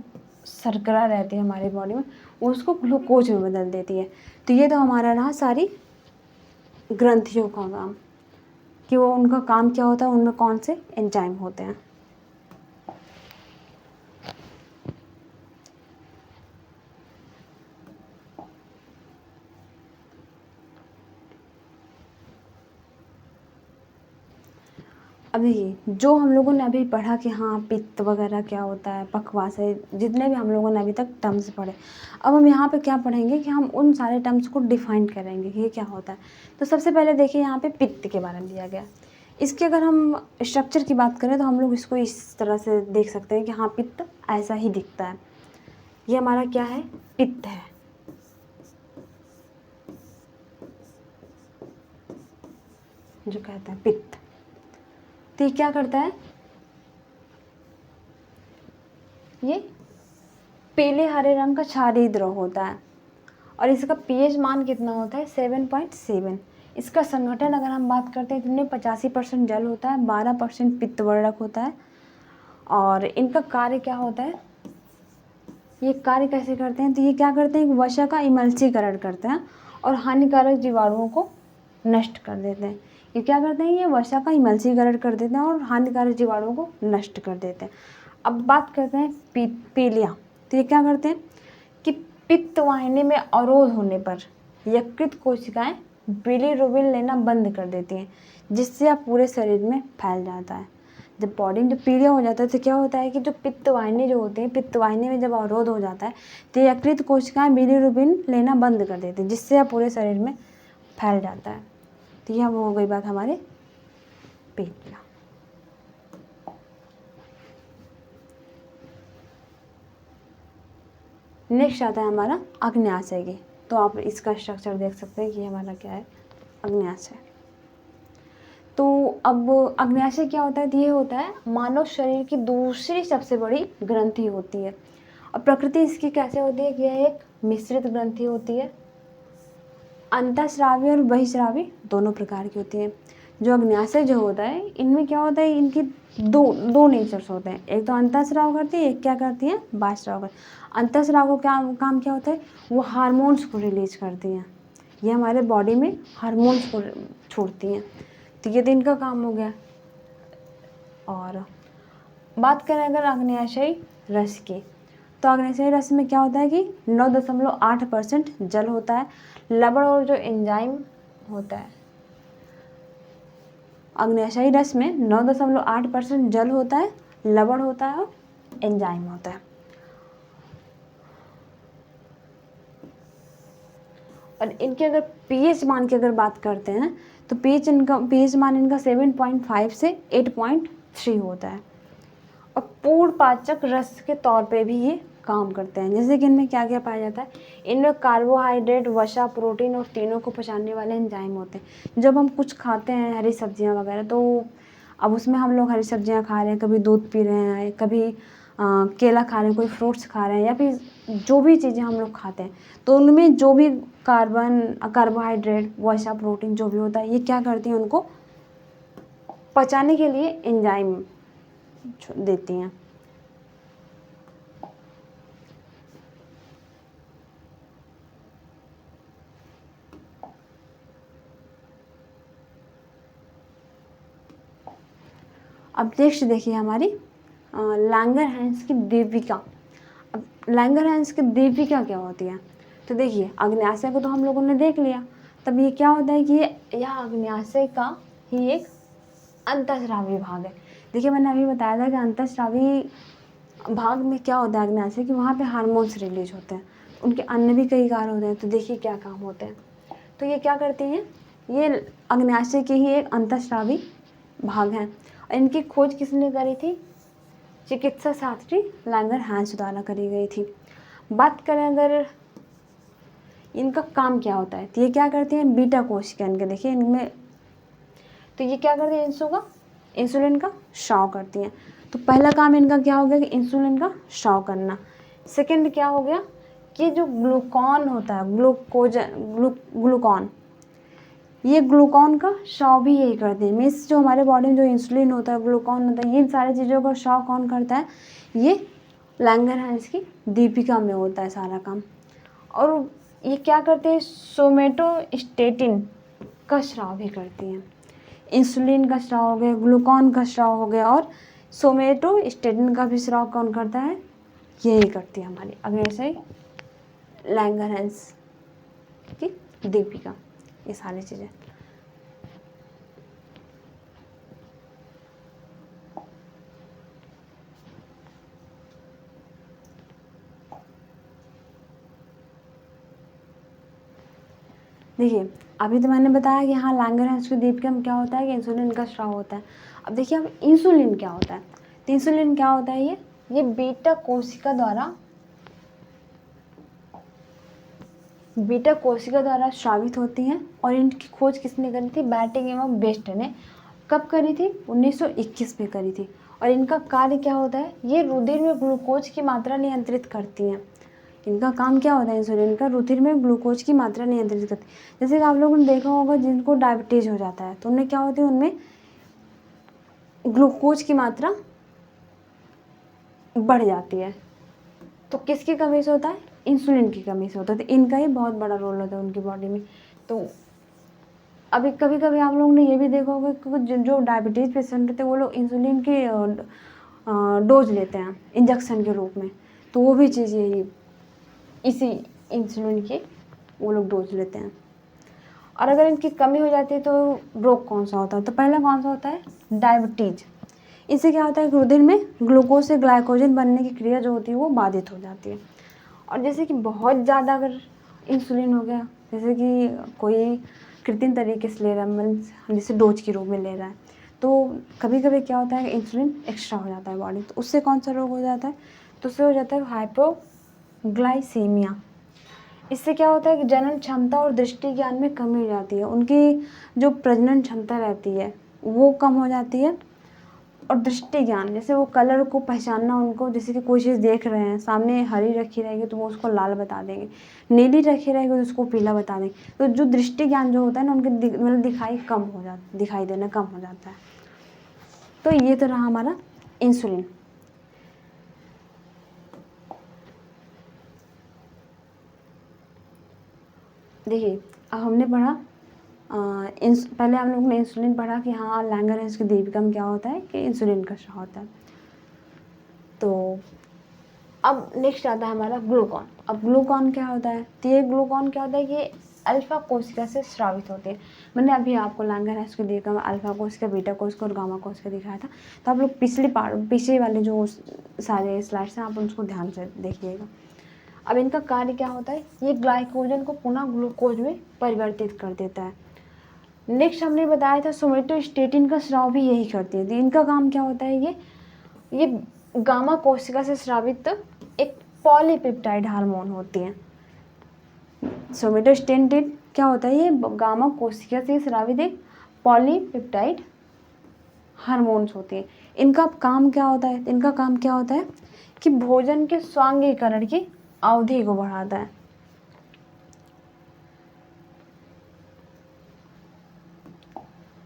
शर्करा रहती है हमारी बॉडी में उसको ग्लूकोज में बदल देती है। तो ये तो हमारा रहा सारी ग्रंथियों का काम कि वो उनका काम क्या होता है, उनमें कौन से एंजाइम होते हैं। अब देखिए जो हम लोगों ने अभी पढ़ा कि हाँ पित्त वगैरह क्या होता है, पखवास है, जितने भी हम लोगों ने अभी तक टर्म्स पढ़े, अब हम यहाँ पे क्या पढ़ेंगे कि हम उन सारे टर्म्स को डिफाइन करेंगे कि ये क्या होता है। तो सबसे पहले देखिए यहाँ पे पित्त के बारे में दिया गया। इसके अगर हम स्ट्रक्चर की बात करें तो हम लोग इसको इस तरह से देख सकते हैं कि हाँ पित्त ऐसा ही दिखता है। ये हमारा क्या है, पित्त है। जो कहते हैं पित्त, तो ये क्या करता है, ये पीले हरे रंग का क्षारीय द्रव होता है और इसका पीएच मान कितना होता है, 7.7। इसका संगठन अगर हम बात करते हैं तो इनमें 85% जल होता है, 12% पित्तवर्धक होता है। और इनका कार्य क्या होता है, ये कार्य कैसे करते हैं, तो ये क्या करते हैं, वसा का इमल्सीकरण करते हैं और हानिकारक जीवाणुओं को नष्ट कर देते हैं। ये क्या करते हैं, ये वसा का इमल्सीकरण कर देते हैं और हानिकारक जीवाणुओं को नष्ट कर देते हैं। अब बात करते हैं पीलिया। तो ये क्या करते हैं कि पित्त वाहिनी में अवरोध होने पर यकृत कोशिकाएं बिलीरुबिन लेना बंद कर देती हैं, जिससे यह पूरे शरीर में फैल जाता है। जब बॉडी में जब पीलिया हो जाता है तो क्या होता है कि जो पित्त वाहिनी जो होती है, पित्त वाहिनी में जब अवरोध हो जाता है तो यकृत कोशिकाएं बिलीरुबिन लेना बंद कर देती हैं, जिससे यह पूरे शरीर में फैल जाता है। तो यह वो हो गई बात हमारे पीलिया। नेक्स्ट आता है हमारा अग्न्याशय की। तो आप इसका स्ट्रक्चर देख सकते हैं कि हमारा क्या है, अग्न्याशय। तो अब अग्न्याशय क्या होता है, तो ये होता है मानव शरीर की दूसरी सबसे बड़ी ग्रंथि होती है। और प्रकृति इसकी कैसे होती है कि यह एक मिश्रित ग्रंथि होती है। अंतःस्रावी और बहिःस्रावी दोनों प्रकार की होती है। जो अग्न्याशय जो होता है, इनमें क्या होता है, इनकी दो दो नेचर्स होते हैं। एक तो अंतःस्राव करती है, एक क्या करती है, बाह्यस्राव करती है। अंतःस्राव को क्या काम क्या होता है, वो हार्मोन्स को रिलीज करती हैं। ये हमारे बॉडी में हार्मोन्स को छोड़ती हैं। तो ये तो इनका काम हो गया। और बात करें अगर अग्न्याशयी रस की, तो अग्न्याशयी रस में क्या होता है कि 9.8% जल होता है। लवण और जो एंजाइम होता है, अग्न्याशयी रस में 9.8% जल होता है, लवण होता है और एंजाइम होता है। और इनके अगर पीएच मान की अगर बात करते हैं, तो पीएच मान इनका 7.5 से 8.3 होता है। और पूर्ण पाचक रस के तौर पे भी ये काम करते हैं। जैसे कि इनमें क्या क्या पाया जाता है, इनमें कार्बोहाइड्रेट, वसा, प्रोटीन और तीनों को पचाने वाले एंजाइम होते हैं। जब हम कुछ खाते हैं हरी सब्जियां वगैरह, तो अब उसमें हम लोग हरी सब्जियां खा रहे हैं, कभी दूध पी रहे हैं, कभी केला खा रहे हैं, कोई फ्रूट्स खा रहे हैं, या फिर जो भी चीज़ें हम लोग खाते हैं, तो उनमें जो भी कार्बोहाइड्रेट, वसा, प्रोटीन जो भी होता है, ये क्या करती हैं, उनको पचाने के लिए एंजाइम देती हैं। अब नेक्स्ट देखिए हमारी लैंगरहैंस की दीपिका। अब लैंगरहैंस की दीपिका क्या होती है, तो देखिए अग्न्याशय को तो हम लोगों ने देख लिया। तब ये क्या होता है कि यह अग्न्याशय का ही एक अंतःस्रावी भाग है। देखिए मैंने अभी बताया था कि अंतःस्रावी भाग में क्या होता है अग्न्याशय कि वहाँ पे हार्मोन्स रिलीज होते हैं, उनके अन्य भी कई कार्य होते हैं। तो देखिए क्या काम होते हैं। तो ये क्या करती हैं, ये अग्न्याशय के ही एक अंतःस्रावी भाग हैं। और इनकी खोज किसने करी थी, चिकित्सा शास्त्री लैंगरहैंस द्वारा करी गई थी। बात करें अगर इनका काम क्या होता है, तो ये क्या करती हैं, बीटा कोशिका इनके देखिए इनमें, तो ये क्या करती है, इंसुलिन का स्राव करती हैं। तो पहला काम इनका क्या हो गया कि इंसुलिन का स्राव करना। सेकंड क्या हो गया कि जो ग्लूकॉन होता है, ग्लूकॉन, ये ग्लूकॉन का स्राव भी यही करते हैं। मीन्स जो हमारे बॉडी में जो इंसुलिन होता है, ग्लूकॉन होता है, ये सारी चीज़ों का स्राव कौन करता है, ये लैंगरहैंस की दीपिका में होता है सारा काम। और ये क्या करते हैं, सोमेटोस्टेटिन का स्राव भी करती हैं। इंसुलिन का स्राव हो गया, ग्लूकॉन का स्राव हो गया, और सोमेटोस्टेटिन का भी स्राव कौन करता है, यही करती है हमारी अग्न्याशयी लैंगरहैंस की दीपिका, ये सारी चीज़ें। देखिए अभी तो मैंने बताया कि हाँ लैंगरहैंस की दीपिका में क्या होता है कि इंसुलिन का स्राव होता है। अब देखिए अब इंसुलिन क्या होता है, तो इंसुलिन क्या होता है, ये बीटा कोशिका द्वारा स्रावित होती हैं। और इनकी खोज किसने करी थी, बैटिंग एवं बेस्ट ने। कब करी थी, 1921 में करी थी। और इनका कार्य क्या होता है, ये रुधिर में ग्लूकोज की मात्रा नियंत्रित करती हैं। इनका काम क्या होता है, इंसुलिन का रुधिर में ग्लूकोज की मात्रा नियंत्रित करती है। जैसे कि आप लोगों ने देखा होगा जिनको डायबिटीज़ हो जाता है, तो उनमें क्या होती है, उनमें ग्लूकोज की मात्रा बढ़ जाती है। तो किसकी कमी से होता है, इंसुलिन की कमी से होता है। तो इनका ही बहुत बड़ा रोल होता है उनकी बॉडी में। तो अभी कभी कभी आप लोगों ने ये भी देखा होगा कि जो डायबिटीज़ पेशेंट होते हैं वो लोग इंसुलिन की डोज लेते हैं इंजेक्शन के रूप में। तो वो भी चीज़ यही, इसी इंसुलिन की वो लोग डोज लेते हैं। और अगर इनकी कमी हो जाती है तो रोग कौन सा होता है, तो पहला कौन सा होता है, डायबिटीज। इससे क्या होता है कि रुधिर में ग्लूकोज से ग्लाइकोजन बनने की क्रिया जो होती है वो बाधित हो जाती है। और जैसे कि बहुत ज़्यादा अगर इंसुलिन हो गया, जैसे कि कोई कृत्रिम तरीके से ले रहा है, जैसे डोज के रूप में ले रहा है, तो कभी कभी क्या होता है इंसुलिन एक्स्ट्रा हो जाता है बॉडी, तो उससे कौन सा रोग हो जाता है, तो उससे हो जाता है हाइपोग्लाइसीमिया। इससे क्या होता है कि जनन क्षमता और दृष्टि ज्ञान में कमी हो जाती है, उनकी जो प्रजनन क्षमता रहती है वो कम हो जाती है। और दृष्टि ज्ञान, जैसे वो कलर को पहचानना, उनको जैसे कि कोई चीज़ देख रहे हैं, सामने हरी रखी रहेगी तो वो उसको लाल बता देंगे, नीली रखी रहेगी तो उसको पीला बता देंगे। तो जो दृष्टि ज्ञान जो होता है ना, उनके मतलब दिखाई देना कम हो जाता है। तो ये तो रहा हमारा इंसुलिन। देखिए, अब हमने पढ़ा पहले हम लोग ने इंसुलिन पढ़ा कि हाँ लैंगरहैंस की दीपिका में क्या होता है कि इंसुलिन का स्राव होता है। तो अब नेक्स्ट आता है हमारा ग्लूकॉन। अब ग्लूकॉन क्या होता है, तो ये ग्लूकॉन क्या होता है, ये अल्फा कोशिका से स्रावित होते हैं। मैंने अभी आपको लैंगरहैंस की दीपिका में अल्फा कोशिका, बीटा कोशिका और गामा कोशिका दिखाया था। तो आप लोग पिछले वाले जो सारे स्लाइड्स हैं आप उसको ध्यान से देखिएगा। अब इनका कार्य क्या होता है, ये ग्लाइकोजन को पुनः ग्लूकोज में परिवर्तित कर देता है। नेक्स्ट हमने बताया था सोमेटोस्टेटिन का स्राव भी यही करती है। तो इनका काम क्या होता है, ये गामा कोशिका से स्रावित एक पॉलीपेप्टाइड हार्मोन होती है। सोमेटोस्टेटिन क्या होता है, ये गामा कोशिका से स्रावित एक पॉलीपेप्टाइड हार्मोन्स होते हैं। इनका काम क्या होता है, कि भोजन के स्वांगीकरण की अवधि को बढ़ाता है।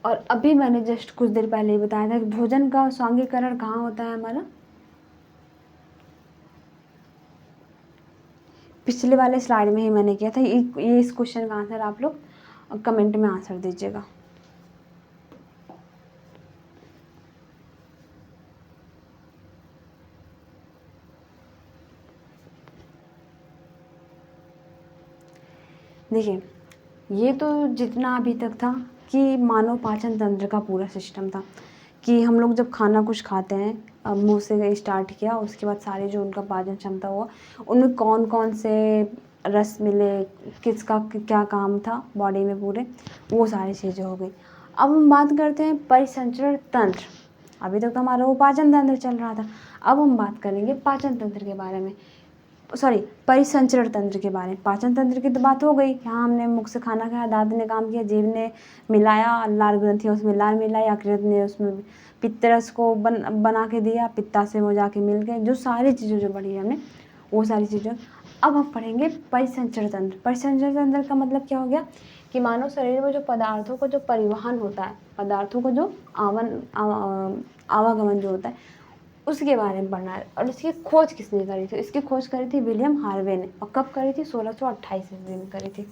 और अभी मैंने जस्ट कुछ देर पहले ही बताया था कि भोजन का स्वांगीकरण कहाँ होता है हमारा, पिछले वाले स्लाइड में ही मैंने किया था। ये इस क्वेश्चन का आंसर आप लोग कमेंट में आंसर दीजिएगा। देखिए, ये तो जितना अभी तक था कि मानव पाचन तंत्र का पूरा सिस्टम था, कि हम लोग जब खाना कुछ खाते हैं मुंह से स्टार्ट किया, उसके बाद सारे जो उनका पाचन क्षमता हुआ, उनमें कौन कौन से रस मिले, किसका क्या काम था बॉडी में पूरे, वो सारी चीज़ें हो गई। अब हम बात करते हैं परिसंचरण तंत्र। अभी तक तो हमारा वो पाचन तंत्र चल रहा था, अब हम बात करेंगे पाचन तंत्र के बारे में, परिसंचरण तंत्र के बारे में। पाचन तंत्र की तो बात हो गई, यहाँ हमने मुख से खाना खाया, दांत ने काम किया, जीभ ने मिलाया, लाल ग्रंथि उसमें लाल मिलाई, यकृत ने उसमें पित्तरस को बना के दिया, पित्ताशय में जाके मिल गए, जो सारी चीज़ें जो पढ़ी हमने वो सारी चीज़ें। अब हम पढ़ेंगे परिसंचरण तंत्र। परिसंचरण तंत्र का मतलब क्या हो गया, कि मानव शरीर में जो पदार्थों का जो परिवहन होता है, पदार्थों का जो आवागमन जो होता है, उसके बारे में पढ़ना है। और इसकी खोज किसने करी थी, इसकी खोज करी थी विलियम हार्वे ने। और कब करी थी, 1628 ईस्वी में करी थी।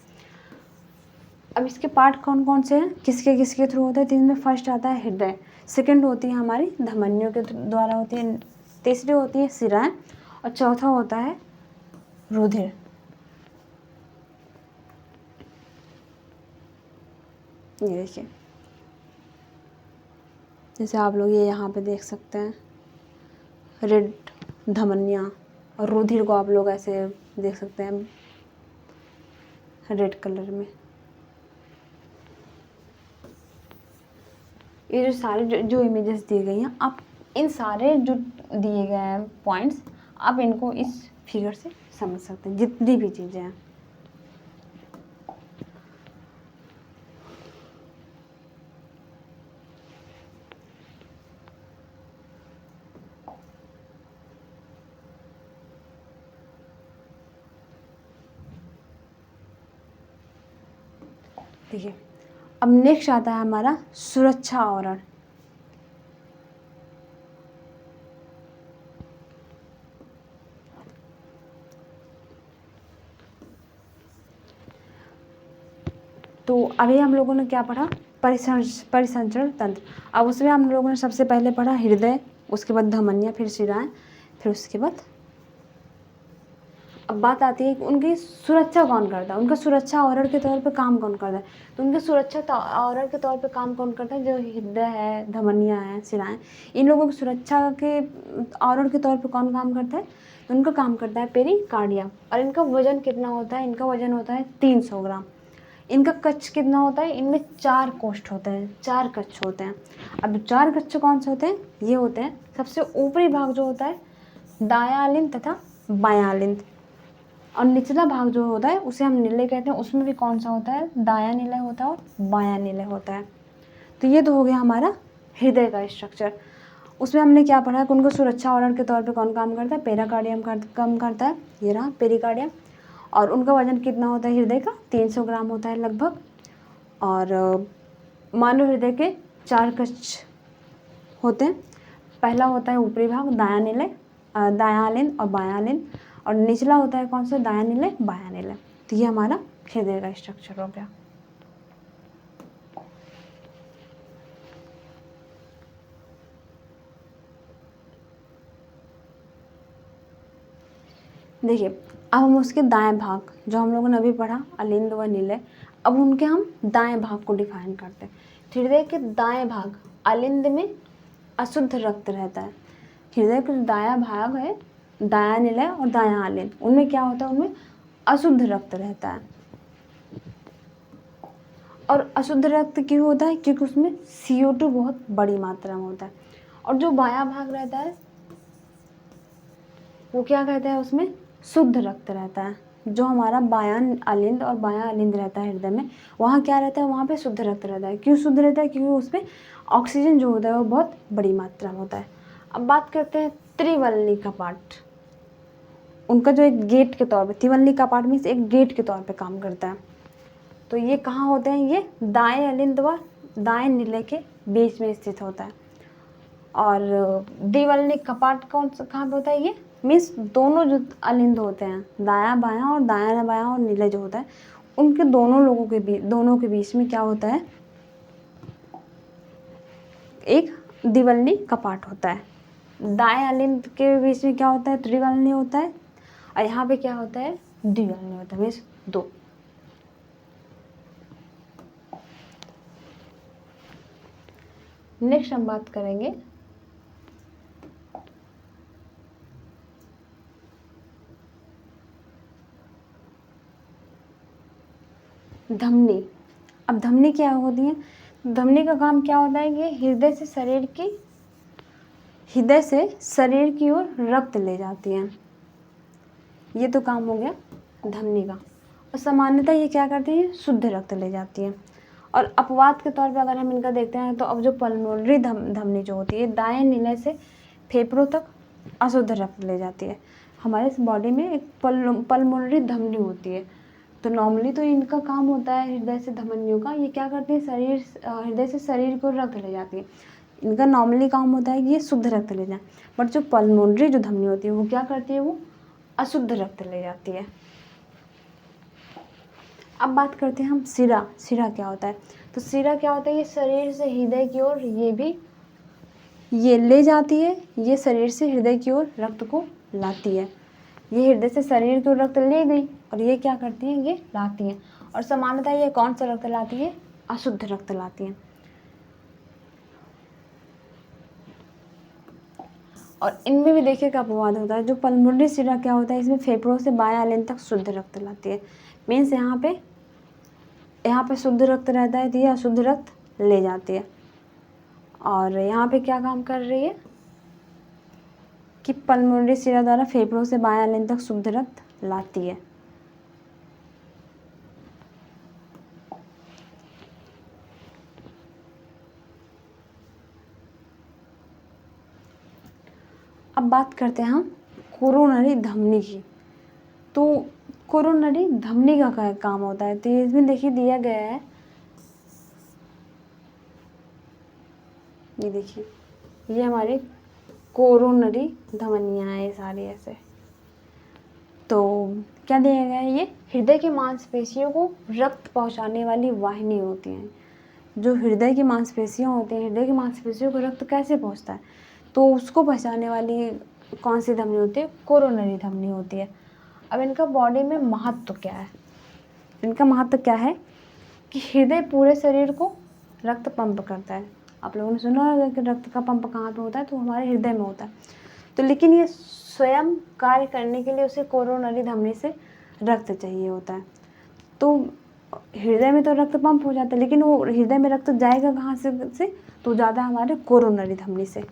अब इसके पार्ट कौन कौन से हैं, किसके किसके थ्रू होते हैं, तो इनमें फर्स्ट आता है हृदय, सेकंड होती है हमारी धमनियों के द्वारा होती है, तीसरी होती है शिराएं, और चौथा होता है रुधिर। ये देखिए, जैसे आप लोग ये यहाँ पे देख सकते हैं, रेड धमनियाँ, और रुधिर को आप लोग ऐसे देख सकते हैं रेड कलर में। ये जो सारे जो इमेजेस दिए गई हैं, आप इन सारे जो दिए गए हैं पॉइंट्स, आप इनको इस फिगर से समझ सकते हैं, जितनी भी चीज़ें हैं। देखिए, अब नेक्स्ट आता है हमारा सुरक्षा आवरण। तो अभी हम लोगों ने क्या पढ़ा, परिसंचरण तंत्र। अब उसमें हम लोगों ने सबसे पहले पढ़ा हृदय, उसके बाद धमनियाँ, फिर शिराएं, फिर उसके बाद अब बात आती है कि उनकी सुरक्षा कौन करता है, उनका सुरक्षा आवरण के तौर पे काम कौन करता है। तो उनके सुरक्षा आवरण के तौर पे काम कौन करता है, जो हृदय है, धमनियाँ हैं, शिराएं, इन लोगों की सुरक्षा के आवरण के तौर पे कौन काम करता है, तो उनका काम करता है पेरिकार्डियम। और इनका वजन कितना होता है, इनका वजन होता है 300 ग्राम। इनका कक्ष कितना होता है, इनमें 4 कोष्ठ होते हैं, 4 कक्ष होते हैं। अब 4 कक्ष कौन से होते हैं, ये होते हैं, सबसे ऊपरी भाग जो होता है दायां लिंग तथा बायां लिंग, और निचला भाग जो होता है उसे हम निलय कहते हैं। उसमें भी कौन सा होता है, दायां निलय होता है और बायां निलय होता है। तो ये तो हो गया हमारा हृदय का स्ट्रक्चर। उसमें हमने क्या पढ़ा कि उनको सुरक्षा आवरण के तौर पे कौन काम करता है, पेराकार्डियम काम करता है, ये रहा पेरिकार्डियम। और उनका वजन कितना होता है हृदय का, 300 ग्राम होता है लगभग। और मानव हृदय के 4 कक्ष होते हैं। पहला होता है ऊपरी भाग दायां निलय, दायां आलिंद और बायां आलिंद, और निचला होता है कौन सा, दायां निलय बायां निलय। तो ये हमारा हृदय का स्ट्रक्चर हो गया। देखिए अब हम उसके दाएं भाग जो हम लोगों ने अभी पढ़ा अलिंद व निलय, अब उनके हम दाएं भाग को डिफाइन करते हैं। हृदय के दाएं भाग अलिंद में अशुद्ध रक्त रहता है। हृदय का जो दायां भाग है, दायां निलय और दायां आलिंद, उनमें क्या होता है, उनमें अशुद्ध रक्त रहता है। और अशुद्ध रक्त क्यों होता है, क्योंकि उसमें CO2 बहुत बड़ी मात्रा में होता है। और जो बायां भाग रहता है वो क्या कहते हैं, उसमें शुद्ध रक्त रहता है। जो हमारा बायां आलिंद और बायां आलिंद रहता है हृदय में, वहाँ क्या रहता है, वहाँ पे शुद्ध रक्त रहता है। क्यों शुद्ध रहता है, क्योंकि उसमें ऑक्सीजन जो होता है वो बहुत बड़ी मात्रा में होता है। अब बात करते हैं त्रिवल्ली कपाट। उनका जो एक गेट के तौर पे, त्रिवल्ली कपाट में से एक गेट के तौर पे काम करता है। तो ये कहाँ होते हैं, ये दाएं अलिंद व दाएं निलय के बीच में स्थित होता है। और द्विवल्ली कपाट कौन सा कहाँ पे होता है, ये मीन्स दोनों जो अलिंद होते हैं, दायां बायां और दायां बायां और निलय जो होता है, उनके दोनों के बीच में क्या होता है, एक द्विवल्ली कपाट होता है। दाएं अलिंद के बीच में क्या होता है, त्रिवल्ली होता है, और यहाँ पे क्या होता है, द्विवल्ली होता है, मीन्स 2। नेक्स्ट हम बात करेंगे धमनी। अब धमनी क्या होती है, धमनी का काम क्या होता है कि हृदय से शरीर की ओर रक्त ले जाती है। ये तो काम हो गया धमनी का। और सामान्यतः ये क्या करती है, शुद्ध रक्त ले जाती है। और अपवाद के तौर पे अगर हम इनका देखते हैं तो अब जो पल्मोनरी धमनी जो होती है, दाएं निलय से फेफड़ों तक अशुद्ध रक्त ले जाती है। हमारे इस बॉडी में एक पल्मोनरी धमनी होती है। तो नॉर्मली तो इनका काम होता है हृदय से धमनियों का, ये क्या करती है, हृदय से शरीर को रक्त ले जाती है। इनका नॉर्मली काम होता है कि ये शुद्ध रक्त ले जाए। बट जो पल्मोनरी जो धमनी होती है वो क्या करती है, वो अशुद्ध रक्त ले जाती है। अब बात करते हैं हम शिरा। शिरा क्या होता है, तो शिरा क्या होता है, ये शरीर से हृदय की ओर ये ले जाती है, ये शरीर से हृदय की ओर रक्त को लाती है। ये हृदय से शरीर की ओर रक्त ले गई और ये क्या करती है, ये लाती है। और सामान्यतः ये कौन सा रक्त लाती है, अशुद्ध रक्त लाती है। और इनमें भी देखिए क्या अपवाद होता है। जो पल्मोनरी शिरा क्या होता है, इसमें फेफड़ों से बायां आलिंद तक शुद्ध रक्त लाती है। मीन्स यहाँ पे शुद्ध रक्त रहता है तो ये अशुद्ध रक्त ले जाती है। और यहाँ पे क्या काम कर रही है कि पल्मोनरी शिरा द्वारा फेफड़ों से बायां आलिंद तक शुद्ध रक्त लाती है। अब बात करते हैं हम कोरोनरी धमनी की। तो कोरोनरी धमनी का क्या काम होता है, तो इसमें देखिए दिया गया है, ये देखिए ये हमारे कोरोनरी धमनियाँ हैं सारी ऐसे। तो क्या दिया गया है, ये हृदय की मांसपेशियों को रक्त पहुंचाने वाली वाहिनी होती हैं। जो हृदय की मांसपेशियाँ होती हैं, हृदय की मांसपेशियों को रक्त कैसे पहुंचता है, तो उसको पहुंचाने वाली कौन सी धमनी होती है, कोरोनरी धमनी होती है। अब इनका बॉडी में महत्व क्या है, इनका महत्व क्या है कि हृदय पूरे शरीर को रक्त पंप करता है। आप लोगों ने सुना होगा कि रक्त का पंप कहाँ पे होता है, तो हमारे हृदय में होता है। तो लेकिन ये स्वयं कार्य करने के लिए उसे कोरोनरी धमनी से रक्त चाहिए होता है। तो हृदय में तो रक्त पंप हो जाता है, लेकिन वो हृदय में रक्त जाएगा कहाँ से, तो ज़्यादा हमारे कोरोनरी धमनी से।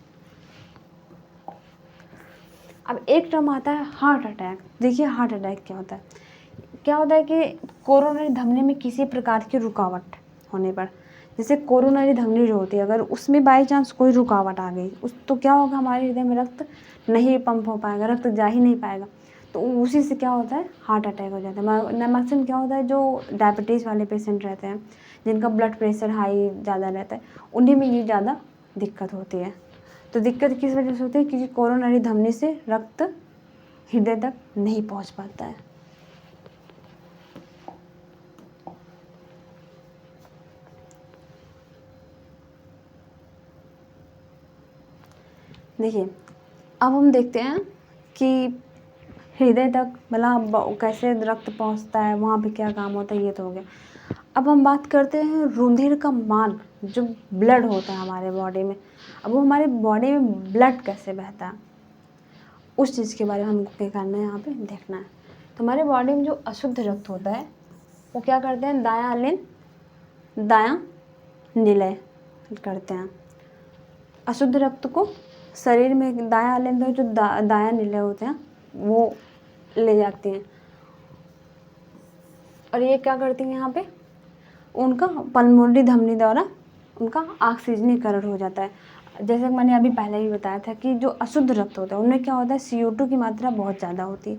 अब एक टर्म आता है हार्ट अटैक। देखिए हार्ट अटैक क्या होता है कि कोरोनरी धमनी में किसी प्रकार की रुकावट होने पर, जैसे कोरोनरी धमनी जो होती है अगर उसमें बाई चांस कोई रुकावट आ गई तो क्या होगा, हमारे हृदय में रक्त नहीं पंप हो पाएगा, रक्त जा ही नहीं पाएगा, तो उसी से क्या होता है हार्ट अटैक हो जाता है। मैक्सिमम क्या होता है जो डायबिटीज़ वाले पेशेंट रहते हैं, जिनका ब्लड प्रेशर हाई ज़्यादा रहता है, उन्हीं में ये ज़्यादा दिक्कत होती है। तो दिक्कत किस वजह से होती है, क्योंकि कोरोनरी धमनी से रक्त हृदय तक नहीं पहुंच पाता है। देखिए अब हम देखते हैं कि हृदय तक मतलब कैसे रक्त पहुंचता है, वहाँ पे क्या काम होता है, ये तो हो गया। अब हम बात करते हैं रुधिर का मार्ग, जो ब्लड होता है हमारे बॉडी में। अब वो हमारे बॉडी में ब्लड कैसे बहता है, उस चीज़ के बारे में हमको क्या करना है, यहाँ पे देखना है। तो हमारे बॉडी में जो अशुद्ध रक्त होता है वो क्या करते हैं, दायां अलिंद दायां निलय करते हैं। अशुद्ध रक्त को शरीर में दायां अलिंद और जो दायां निलय होते हैं वो ले जाती हैं, और ये क्या करती हैं, यहाँ पे उनका पल्मोनरी धमनी द्वारा उनका ऑक्सीजनीकरण हो जाता है। जैसे मैंने अभी पहले ही बताया था कि जो अशुद्ध रक्त होता है उनमें क्या होता है, CO2 की मात्रा बहुत ज़्यादा होती है।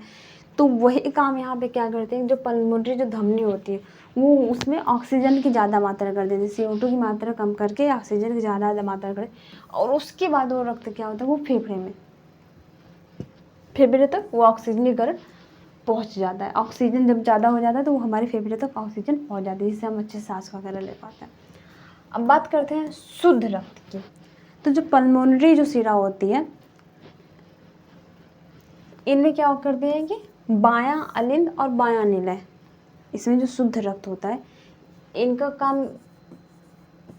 तो वही काम यहाँ पे क्या करते हैं, जो पल्मोनरी जो धमनी होती है वो उसमें ऑक्सीजन की ज़्यादा मात्रा कर देती है, CO2 की मात्रा कम करके ऑक्सीजन की ज़्यादा मात्रा करे, और उसके बाद वो रक्त क्या होता है, वो फेफड़े तक वो ऑक्सीजनीकरण पहुँच जाता है। ऑक्सीजन जब ज़्यादा हो जाता है तो वो हमारे फेफड़े तक ऑक्सीजन पहुँच जाती है, जिससे हम अच्छे सांस वगैरह ले पाते हैं। अब बात करते हैं शुद्ध रक्त की। तो जो पल्मोनरी जो शिरा होती है इनमें क्या करती है कि बायां अलिंद और बायां निलय, इसमें जो शुद्ध रक्त होता है इनका काम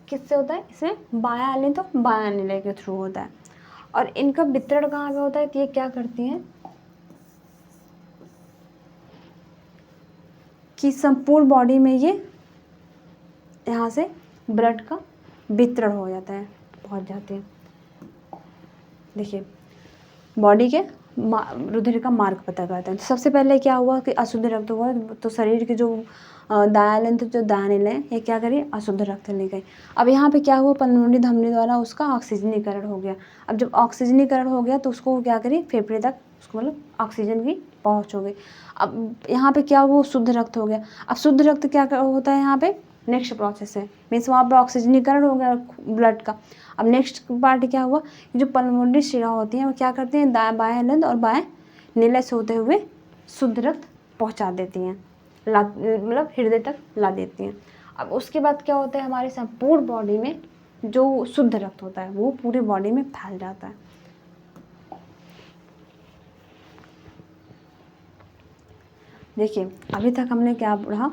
किससे होता है, इसमें बायां अलिंद और बायां निलय के थ्रू होता है। और इनका वितरण कहाँ पे होता है, तो ये क्या करती हैं कि संपूर्ण बॉडी में ये यहाँ से ब्लड का वितरण हो जाता है, पहुँच जाते हैं। देखिए बॉडी के रुधिर का मार्ग पता करते हैं। तो सबसे पहले क्या हुआ कि अशुद्ध रक्त हुआ, तो शरीर के जो दायां अलिंद जो दायां निलय ये क्या करी, अशुद्ध रक्त ले गई। अब यहाँ पे क्या हुआ, पल्मोनरी धमनी द्वारा उसका ऑक्सीजनीकरण हो गया। अब जब ऑक्सीजनीकरण हो गया तो उसको क्या करी, फेफड़े तक उसको मतलब ऑक्सीजन की पहुँच हो गई। अब यहाँ पे क्या हुआ, शुद्ध रक्त हो गया। अब शुद्ध रक्त क्या होता है, यहाँ पे नेक्स्ट प्रोसेस है, मीन्स वहाँ पे ऑक्सीजनीकरण हो गया ब्लड का। अब नेक्स्ट पार्ट क्या हुआ, जो पल्मोनरी शिरा होती हैं वो क्या करती हैं, बाएं अलिंद और बाएं निलय से होते हुए शुद्ध रक्त पहुँचा देती हैं, मतलब हृदय तक ला देती हैं। अब उसके बाद क्या होता है, हमारे संपूर्ण बॉडी में जो शुद्ध रक्त होता है वो पूरे बॉडी में फैल जाता है। देखिए अभी तक हमने क्या पढ़ा,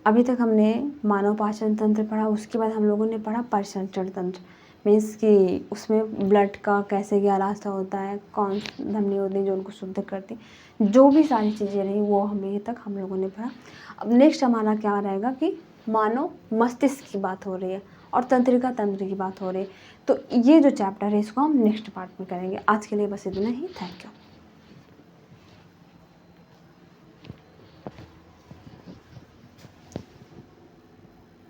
अभी तक हमने मानव पाचन तंत्र पढ़ा, उसके बाद हम लोगों ने पढ़ा परिसंचरण तंत्र, मीन्स कि उसमें ब्लड का कैसे क्या रास्ता होता है, कौन धमनी होती है जो उनको शुद्ध करती, जो भी सारी चीज़ें रही वो अभी तक हम लोगों ने पढ़ा। अब नेक्स्ट हमारा क्या रहेगा कि मानव मस्तिष्क की बात हो रही है और तंत्रिका तंत्र की बात हो रही है। तो ये जो चैप्टर है इसको हम नेक्स्ट पार्ट में करेंगे। आज के लिए बस इतना ही, थैंक यू।